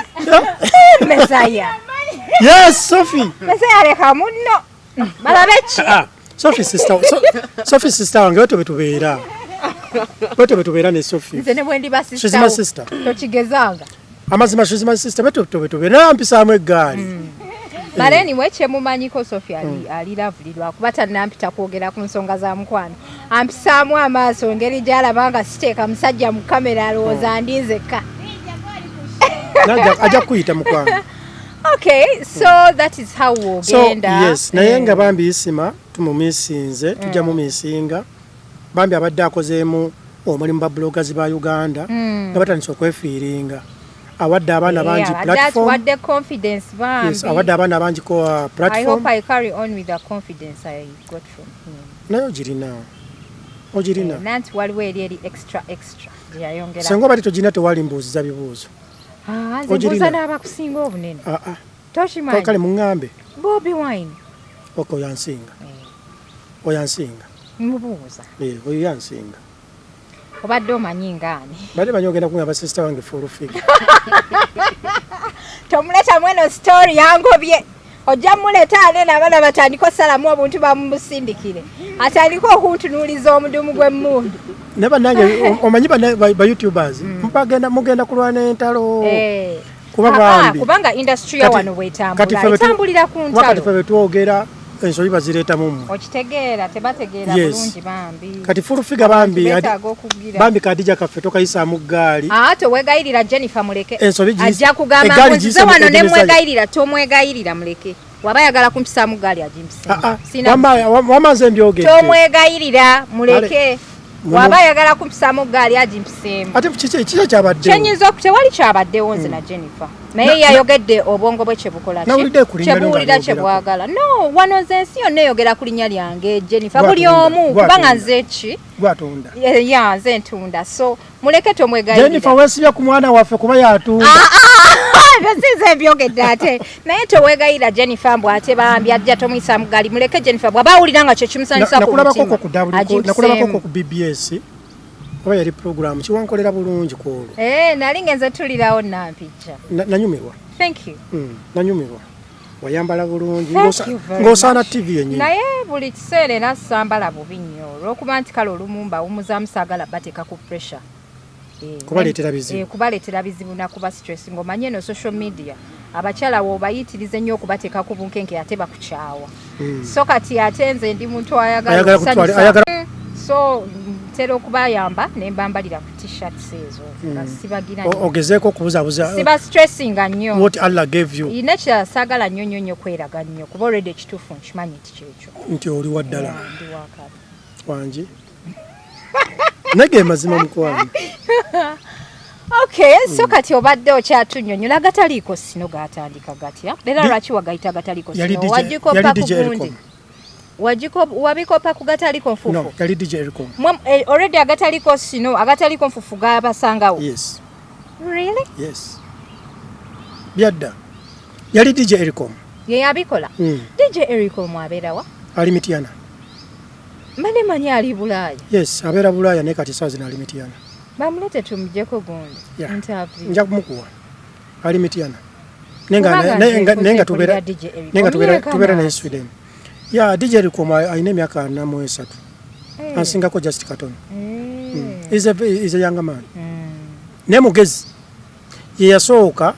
Mesiah yes Sophie Mesiah leka munno balabe ki Sophie sister wange wetu betubeera ne Sophie nze ne bwendi sister tokigezanga amazima she's my sister betubeera nampisaamu eggaali But anyway, kyemumanyiko Sophie ali lovely lwakuba tannampita kwogera ku nsonga za mukwano ampisaamu amaaso engeri gy'alaba nga siteeka musajja mu kamera alowooza ndinzekka ajja kuyita mukwano. Okay, so that is how wogenda. So yes, naye nga bambi isima tumumisinze tujja mu misinga bambi abadde akozeemu omulimu ba bloggers ba Uganda nga batandise okwefiiringa awadde abaana bangi platform. That's what the confidence bambi. Yes, awadde abaana bangi ko platform. I hope I carry on with the confidence I got from him. Nayo girina. Ogirina. Nanti waliwo eri extra yayongera. Sengo bali togina tewali mbuuziza bibuuzo. Nzibuuza n'abakusinga obunene. Toshimanyi. Kale mungambe. Bobi Wine. Oko yansinga. Oyansinga. Mubuuza. Oyo yansinga. Obadde omanyi ngaani. Bade banyogenda kungamba sister wange full figure. Tomuleta mweno story yangobye. Ojja muleta ane n'abaana batandika osalamu obuntu bamusindikire. Atandika okuntunuuliza omudumu gw'emmundu. Ne bannange omanyi ba YouTubers mugenda kulwana entalo. Kuba bambi. Kubanga industry ya wano bwetambula. Etambulira ku ntalo. Wakati ffe tuogera ensobi bazireeta mumu. Okitegeera tebategeera bulungi bambi. Kati full figure bambi kadija kaffe tokayisa mu ggaali. Tewegayirira Jennifer muleke. Ajja kugamba nzize wano ne mwegayirira tomwegayirira muleke. Waba yagala kumpisa mu ggaali ajimpise. Wamaze mbyogedde. Tomwegayirira muleke. Waba yagala kumpisa mu ggaali ajimpise. Ate kiki kyabadde? Kyenyiza okutewali kyabaddewo nze na Jennifer. Naye yayogedde obwongo bwe kyebukola kyebuwulira kyebwagala. No, wano nze ensi yonna eyogera ku linnya lyange Jennifer buli omu kubanga nze ki gwatunda nze ntunda so muleke tomwegayirira Jennifer wesibya ku mwana waffe kuba yatunda besize byogedde ate naye towegayira Jennifer mbw ate bambi ajja tomuyisa mugali muleke Jennifer bw'aba awulira nga kye kimusanyusa ku mutima nakulabako ku BBS oba yali program kiwankolera bulungi ku olwo nali ngenze tulirawo nampijja nanyumirwa. Thank you. Nanyumirwa wayambala bulungi ng'osaana TV yennyini naye buli kiseera era sambala bubi nnyo olw'okuba nti kale olumumba awumuzamu saagala bateeka ku pressure kubaleetera bizibu nakuba stress ng'omanye eno social media abakyala wobayitirize nnyo okubateeka ku bunkenke ate bakukyawa so kati ate nze ndi muntu ayagala kusanyusa so ntera okubayamba ne mbambalira ku t-shirts ezo nga sibagira ogezeeko okubuzabuza siba stressinga nnyo what Allah gave you ine kya saagala nnyo kweraga nnyo kuba already ekituufu nkimanyi nti kyekyo nti oli waddala wangi nage mazima mukwano. Okay, so kati obadde okyatunnyonnyola gataliiko sino gatandika gatya era lwaki wagayita gataliiko sino wagikopa ku gundi wabikopa ku gataliiko nfufu no yali DJ Ericom already agataliko sino agataliko nfufu gabasangawo yes really yes byadda yali DJ Ericom ye yabikola DJ Ericom abeerawa ali Mityana mani ali Bulaaya yes abeera Bulaaya ne kati sawa ali Mityana bamulete tumujjeko gundi interview nja kumukuwa ali Mityana nenga tubeera na Sweden ya DJ Ericom ayina emyaka 43 ansingako just katono is a young man ne mugezi ye yasooka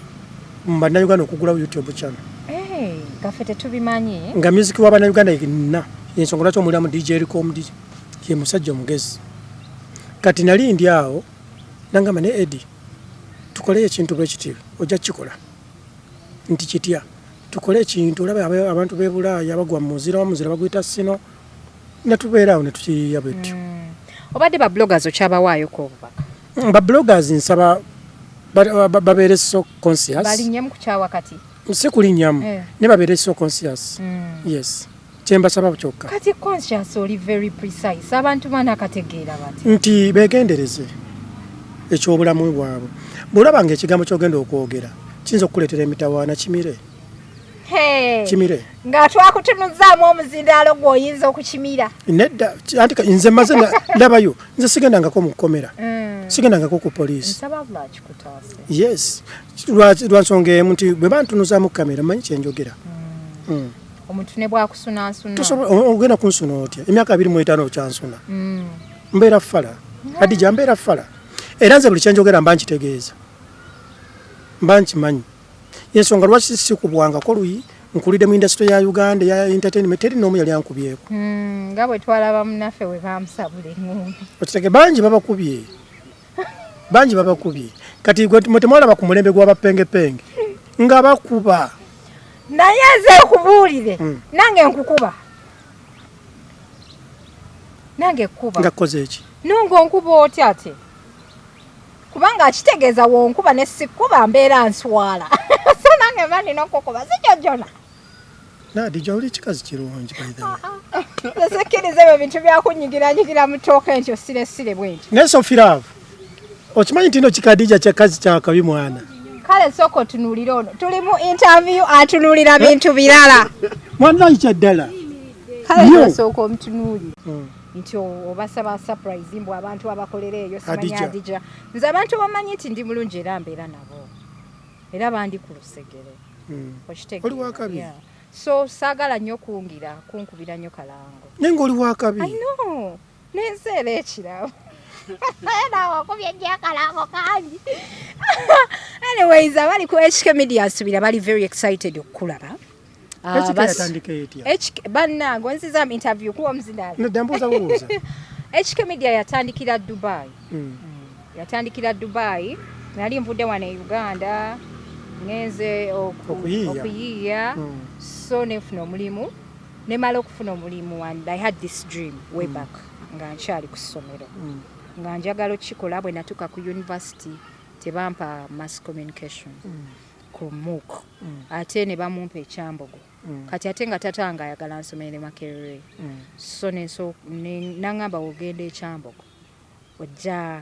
mbana Uganda okugula YouTube channel gafete tubimanyi nga music wa bana Uganda ikina yensonga lwaki omuliramu DJ Ericom ye musajja omugezi kati nali ndi awo nangamba ne Eddy tukole ekintu bwe kiti ojja kikola nti kitya tukole ekintu olaba abantu b'e Bulaaya bagwa mu muzira baguyita sino ne tubeeraawo ne tukiyiya bwetyo. Obadde ba bloggers okyabawaayo ko obubaka? Ba bloggers nsaba babeere so conscious. Balinnyamu ku kyawa kati? Si kulinnyamu ne babeere so conscious. Yes. Kyembasaba kyokka. Kati conscious oli very precise. Abantu banakategeera bati. Nti beegendereze ekyobulamu bwabwe. Bw'olaba ng'ekigambo ky'ogenda okwogera kiyinza okukuleetera emitawaana kimire. Kimire. Nga twakutunuzzaamu omuzindaalo gw'oyinza okukimira. Nedda anti nze maze ndabayo nze sigendangako mu kkomera. Sigendangako ku poliisi. Nsaba lwaki kutaase? Yes. Lwansonga emu nti bwe bantunuzzaamu kamera manyi kyenjogera. Omuntu ne bwakusunansuna. Ogenda kunsuna otya? Emyaka 25 okyansuna. Mbeera ffala. Adija mbeera ffala. Era nze buli kyenjogera mba nkitegeeza. Mba nkimanyi. Yensonga lwaki sikubwangako luyi nkulidde mu industry ya Uganda ya entertainment teri n'omu yali ankubyeko. Nga bwe twalaba munaffe we bamusabula engombe. Okitege bangi babakubye. Bangi babakubye. Kati gwe temwalaba ku mulembe gw'abapengepenge. Nga bakuba. Naye nze kubuulire nange nkukuba. Nange kuba. Ngakoze eki? Nongo nkuba otya ate? Kubanga akitegeeza wonkuba ne sikuba mbeera nswala. So nange mani nokukuba sijojona. Adija oli kikazi kirungi by the way. Nasekiriza ebyo bintu byakunyigira mu ttooka entyo sire bwenti. Neso firavu. Okimanyi nti no kikadija kyakazi kyakabi mwana. Kale soko tunuulira ono. Tuli mu interview atunuulira bintu birala. Mwana ikyaddala. Kale soko omutunuuli. Nti obasaba surprise mbwa abantu abakolera eyo simanya Adija. Nze abantu bamanyi nti ndi mulungi era mbeera nabo. Era bandi ku lusegere. Okitegeera. Oli wakabi. So saagala nnyo kunkubira nnyo kalango. Nenga oli wakabi. I know. Nenzeera ekirabo. Naye wakubye nnyo akalango kangi. Anyways, abali ku HK Media asubira bali very excited okukulaba. Bannange onziza mu interview kuwa omuzindaalo. Ndambuuza buuza. HK Media yatandikira Dubai. Yatandikira Dubai. Nali nvudde wano e Uganda. Ngenze okuyiiya. So nefuna omulimu. Nemala okufuna omulimu and I had this dream way back. Nga nkyali ku ssomero. Nga njagala okikola bwe natuuka ku university tebampa mass communication. Ku MOOC. Ate ne bamumpa ekyambogo. Kati ate nga tatanga ayagala nsomere Makerere. So nangamba ogenda ekyambogo. Ojja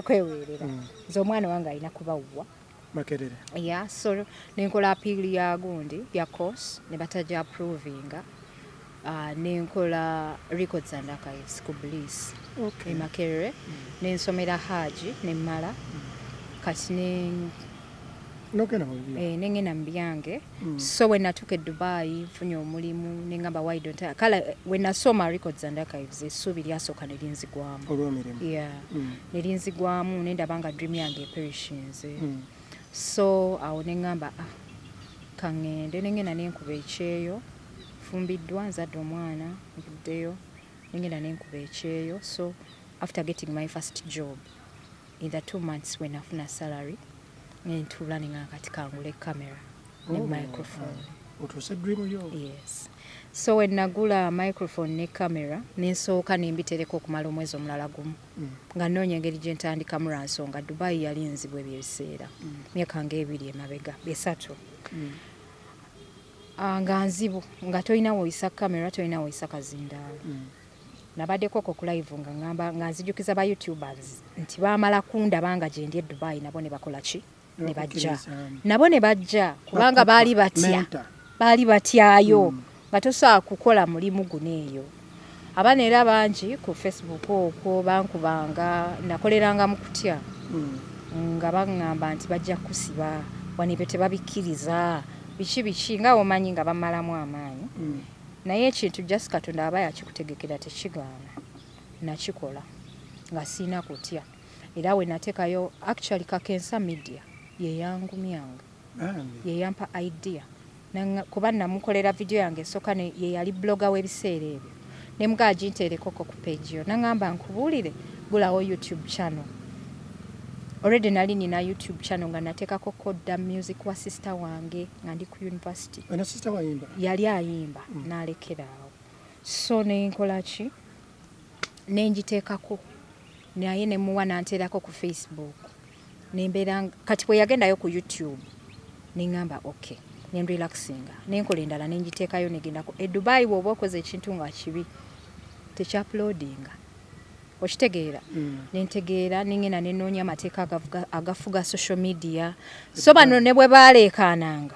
kweweerera. Nze omwana wange alina kubawwa. Makerere. Yeah, so nenkola appeal ya gundi ya course ne bataja approvinga. Nenkola records and archives ku Bliss. Okay. Makerere. Nensomera Haji ne mala. Kati nengena mbyange. So when I took a Dubai funyo omulimu nengamba why don't I kala when I saw my records and archives esubiri asoka nelinzigwamu olw'omirimu. Yeah. Nelinzigwamu nenda banga dream yange perishinze. So awo nengamba kangende nengena nenkuba ekyeyo fumbiddwa nzadde omwana nkuddeyo nengena nenkuba ekyeyo. So after getting my first job in the 2 months when nafuna salary nentula ninga kati kangule camera ne microphone. Otuse dream yo? Yes. So when nagula microphone ne camera nensooka nembitereko okumala omwezi omulala gumu. Nga nnoonya engeri gye ntandikamu lwa nsonga Dubai yali nzibwa ebyo ebiseera. Myaka nga 2 emabega 3. Nga nzibu nga tolina woyisa camera tolina woyisa kazindaalo. Nabaddeko ku live nga ngamba nga nzijukiza ba YouTubers nti baamala kundaba nga gye ndi e Dubai nabo ne bakola ki? Ne bajja. Nabo ne bajja kubanga baali batyayo nga tosobola kukola mulimu guno eyo. Abaana era bangi ku Facebook okwo bankubanga nakoleranga mu kutya nga baŋŋamba nti bajja kusiba wanibe tebabikkiriza biki nga omanyi nga bamalamu amaanyi. Naye ekintu just Katonda aba yakikutegekera tekigaana nakikola nga sina kutya. Era we nateekayo actually Kakensa Media ye yangumyanga ye yampa idea kuba namukolera video yange esooka ye yali blogger w'ebiseera ebyo ne mugaji nterekoko ku page yo nangamba nkubuulire gulawo YouTube channel already nali nina YouTube channel nga natekako Koda music wa sister wange nga ndi ku university. Ana sister wayimba? Yali ayimba nalekeraawo. So nenkola ki? Nenjiteekako. Naye ne muwa nanterako ku Facebook. Nembeera kati bwe yagendayo ku YouTube. Nengamba okay. Nenrelaxinga. Nenkola endala nenjiteekayo negendako. E Dubai bw'oba okoze ekintu nga kibi. Tekyuploadinga. Okitegeera nentegeera ningena nenoonya amateeka agafuga social media so bano ne bwe baleekaananga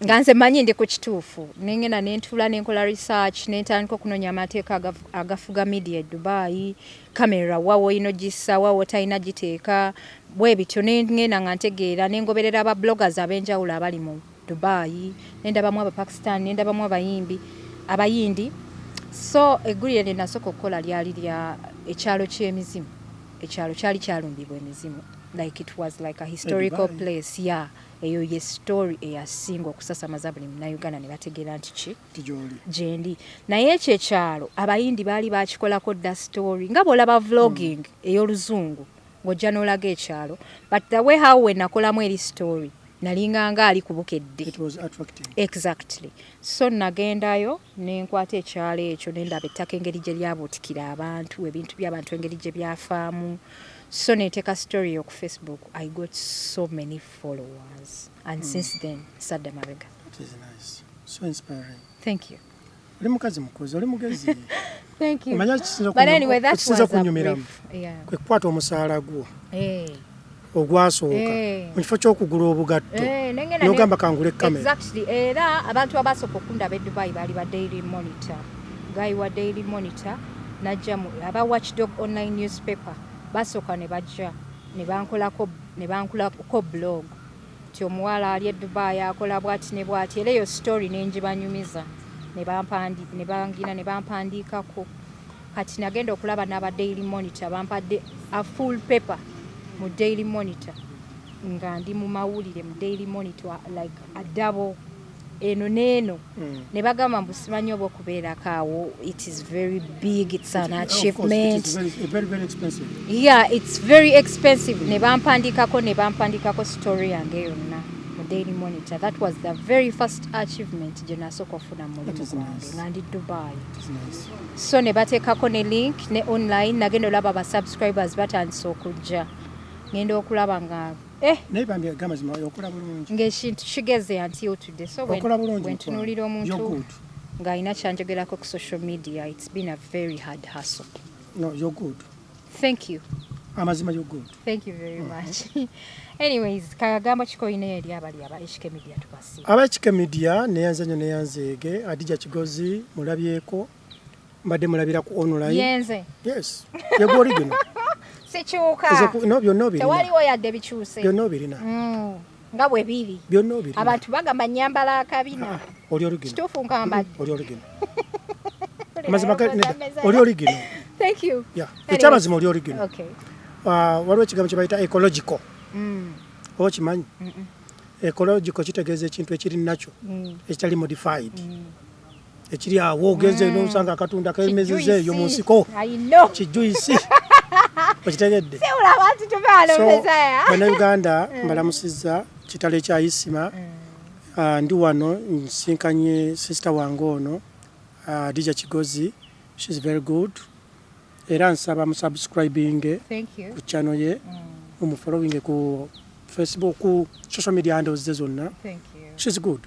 nga nze manyi ndi ku kituufu ningena nentula nenkola research nentandika okunoonya amateeka agafuga media e Dubai kamera wawo ino gissa wawo talina giteeka bwe bityo nengena nga ntegeera nengoberera aba bloggers ab'enjawulo abali mu Dubai nendabamu Abapakistan nendabamu abayindi so eggulire ne nasooka okukola lyali lya ekyalo ky'emizimu ekyalo kyali kyalumbibwa emizimu like it was like a historical place eyo ye story eyasinga okusasamaza buli Munnayuganda ne bategeera nti ki gyendi naye ekyo ekyalo abayindi baali bakikolako dda story nga bw'olaba vlogging ey'oluzungu ng'ojja n'olaga ekyalo but the way how we nakolamu eri story nalinganga ali kubukedde. It was attractive. Exactly. So nagendayo nenkwata ekyalo ekyo nendaba ettaka engeri gye lyabuutikira abantu ebintu by'abantu engeri gye byafaamu so neteeka story yo ku Facebook. I got so many followers and since then sadda mabega. It is nice. So inspiring. Thank you. Oli mukazi mukozi oli mugezi. Thank you. But anyway that was a brief. Yeah. Kwe kwata omusaala gwo. Ogwasooka mu kifo ky'okugula obugatto n'ogamba kangule kamera. Exactly. Era abantu abasooka okundaba e Dubai baali ba Daily Monitor. Guy wa Daily Monitor najja mu aba Watchdog online newspaper basooka ne bajja ne bankolako blog. Ti omuwala ali e Dubai akola bwati ne bwati era eyo story nenjibanyumiza ne bampandiikako. Kati nagenda okulaba n'aba Daily Monitor bampadde a full paper mu Daily Monitor nga ndi mu mawulire mu Daily Monitor like a double eno neeno ne bagamba mbusimanyi oba okubeerako awo. It is very big, it's an achievement. It is very expensive. Yeah, it's very expensive. Ne bampandikako story yange yonna mu Daily Monitor. That was the very first achievement gye nasooka okufuna mu mulimu gwange nga ndi Dubai. So ne bateekako ne link ne online nagenda olaba ba subscribers batandise okujja. Ngenda okulaba nga naye bambi agamba zima okola bulungi ng'ekintu kigeze until today. So when tunuulira omuntu ng'alina kyanjogerako ku social media, it's been a very hard hustle. No, you're good. Thank you. Amazima, you're good. Thank you very much. Anyways, kagamba kikoine eri abali aba HK Media tukasi. Aba HK Media neyanzeege Adija Kigozi mulabyeko mbadde mulabira ku online. Yenze. Yes. You're original. Sichuka. No, byonna obirina. Tewaliwo yadde bikyuse. Byonna obirina. Nga bwe biri. Byonna obirina. Abantu bagamba nyambala akabina. Oli original. Kituufu nkamba. Oli original. Amazima oli original. Thank you. Yeah. Ekyamazima oli original. Okay. Waliwo ekigambo kye bayita ecological. Oba kimanyi? Ecological kitegeeza ekintu ekiri nakyo ekitali modified. Ekiri awo ogeze n'osanga akatunda kemezeze eyo mu nsiko. Kijuyisi. Okitegedde. Bannayuganda mbalamusizza kitale kya Isima. Ndi wano nsinkanye sister wange ono Adija Kigozi. She's very good. Era nsaba musubscribing ku channel ye following ku Facebook ku social media handles ze zonna. Thank you. She's good.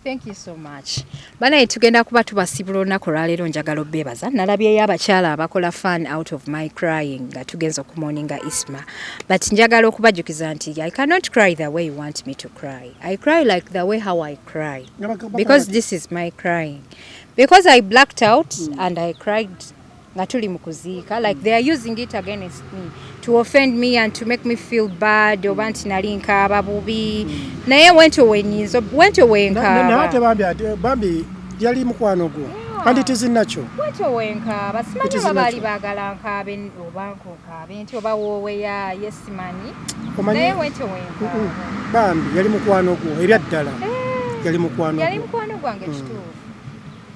Thank you so much. Bana tugenda kuba tubasibula olunaku lwaleero njagala obbeebaza. Nalabyeyo abakyala abakola fan out of my crying nga tugenza okumoninga Isma. But njagala okubajjukiza nti I cannot cry the way you want me to cry. I cry like the way how I cry. Because this is my crying. Because I blacked out and I cried nga tuli mu kuziika. Like they are using it against me to offend me and to make me feel bad oba nti nali nkaaba bubi. Naye went away nkaaba. Bambi yali mukwano gwo. And it is natural. Went away nkaaba. Simanyi oba baali baagala nkaabe oba nkaabe nti oba wooweya yesimanyi. Naye went away nkaaba. Bambi yali mukwano gwo ebya ddala. Yali mukwano gwange kituufu.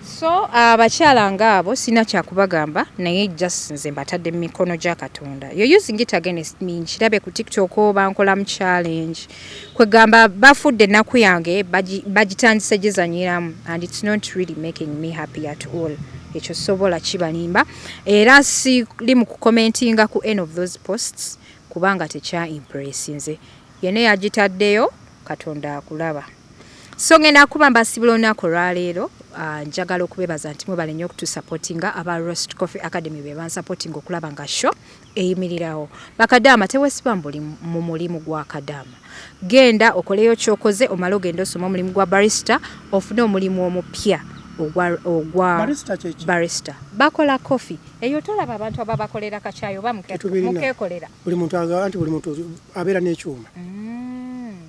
So abakyala ngabo sina kyakubagamba naye just nze mbatadde mu mikono gya Katonda. You're using it against me. Nkirabe ku TikTok bankola mu challenge. Kwegamba bafudde ennaku yange bagitandise gizanyiramu and it's not really making me happy at all. Ekyo sobola kibalimba. Era siri mu kukomentinga ku any of those posts kubanga tekya impress nze. Yene yagitaddeyo Katonda akulaba. So ngenda kubamba sibula olunaku lwaleero njagala okubebaza nti mwebale nnyo okutusupportinga aba Roast Coffee Academy be bansupporting okulaba nga show eyimirirawo. Bakadaama tewesiba mu mulimu gwa Kadaama. Genda okoleyo kyokoze omala ogenda osoma omulimu gwa barista ofune omulimu omupya ogwa barista. Bakola coffee. Eyo tolaba abantu ababakolera kacaayo mukeekolera. Buli muntu anti buli muntu abeera n'ekyuma.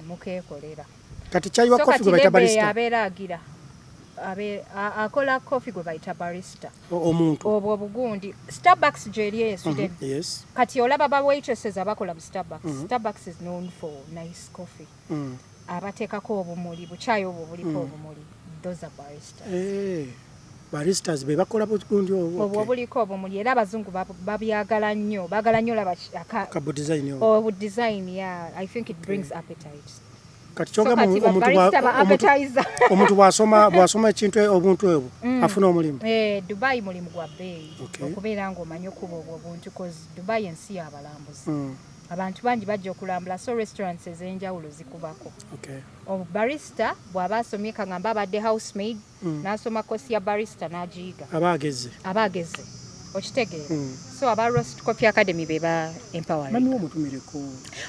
Mukeekolera. Kati chai wa coffee gwe bayita barista. Abeera agira. Akola coffee gwe bayita barista. Omuntu. Obwo bugundi. Starbucks jeri Sweden. Yes. Kati olaba ba waitresses abakola mu Starbucks. Starbucks is known for nice coffee. Abateekako obumuli, buchaayi obwo buliko obumuli. Those are baristas. Baristas be bakola bugundi obwo. Obwo buliko obumuli era abazungu babyagala nnyo. Bagala nnyo laba kabu design obwo. Oh, design, yeah. I think it brings appetite. Kati kyonga omuntu bwasoma ekintu obuntu ebwo afuna omulimu. Dubai mulimu gwa bbeeyi okubeera ng'omanyi okuba obwo obuntu cause Dubai ensi y'abalambuzi. Abantu bangi bajja okulambula so restaurants ez'enjawulo zikubako. Barista bw'aba asomye kangamba abadde housemaid n'asoma kosi ya barista n'agiyiga. Abaageze. Okitegeera. So aba Roast Coffee Academy be ba empowering. Mami omutumireko.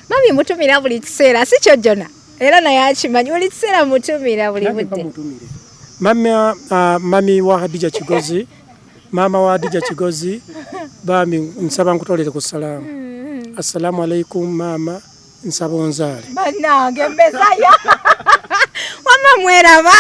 Mami mutumira buli kiseera si kyo Jona. Era naye akimanyi buli kiseera mutumira buli budde. Mami wa Hadija Kigozi. Mama wa Hadija Kigozi. Bami nsaba nkutolere ku salaamu. Assalamu alaikum mama nsaba onzaale. Bannange Mesiah. Wama mweraba.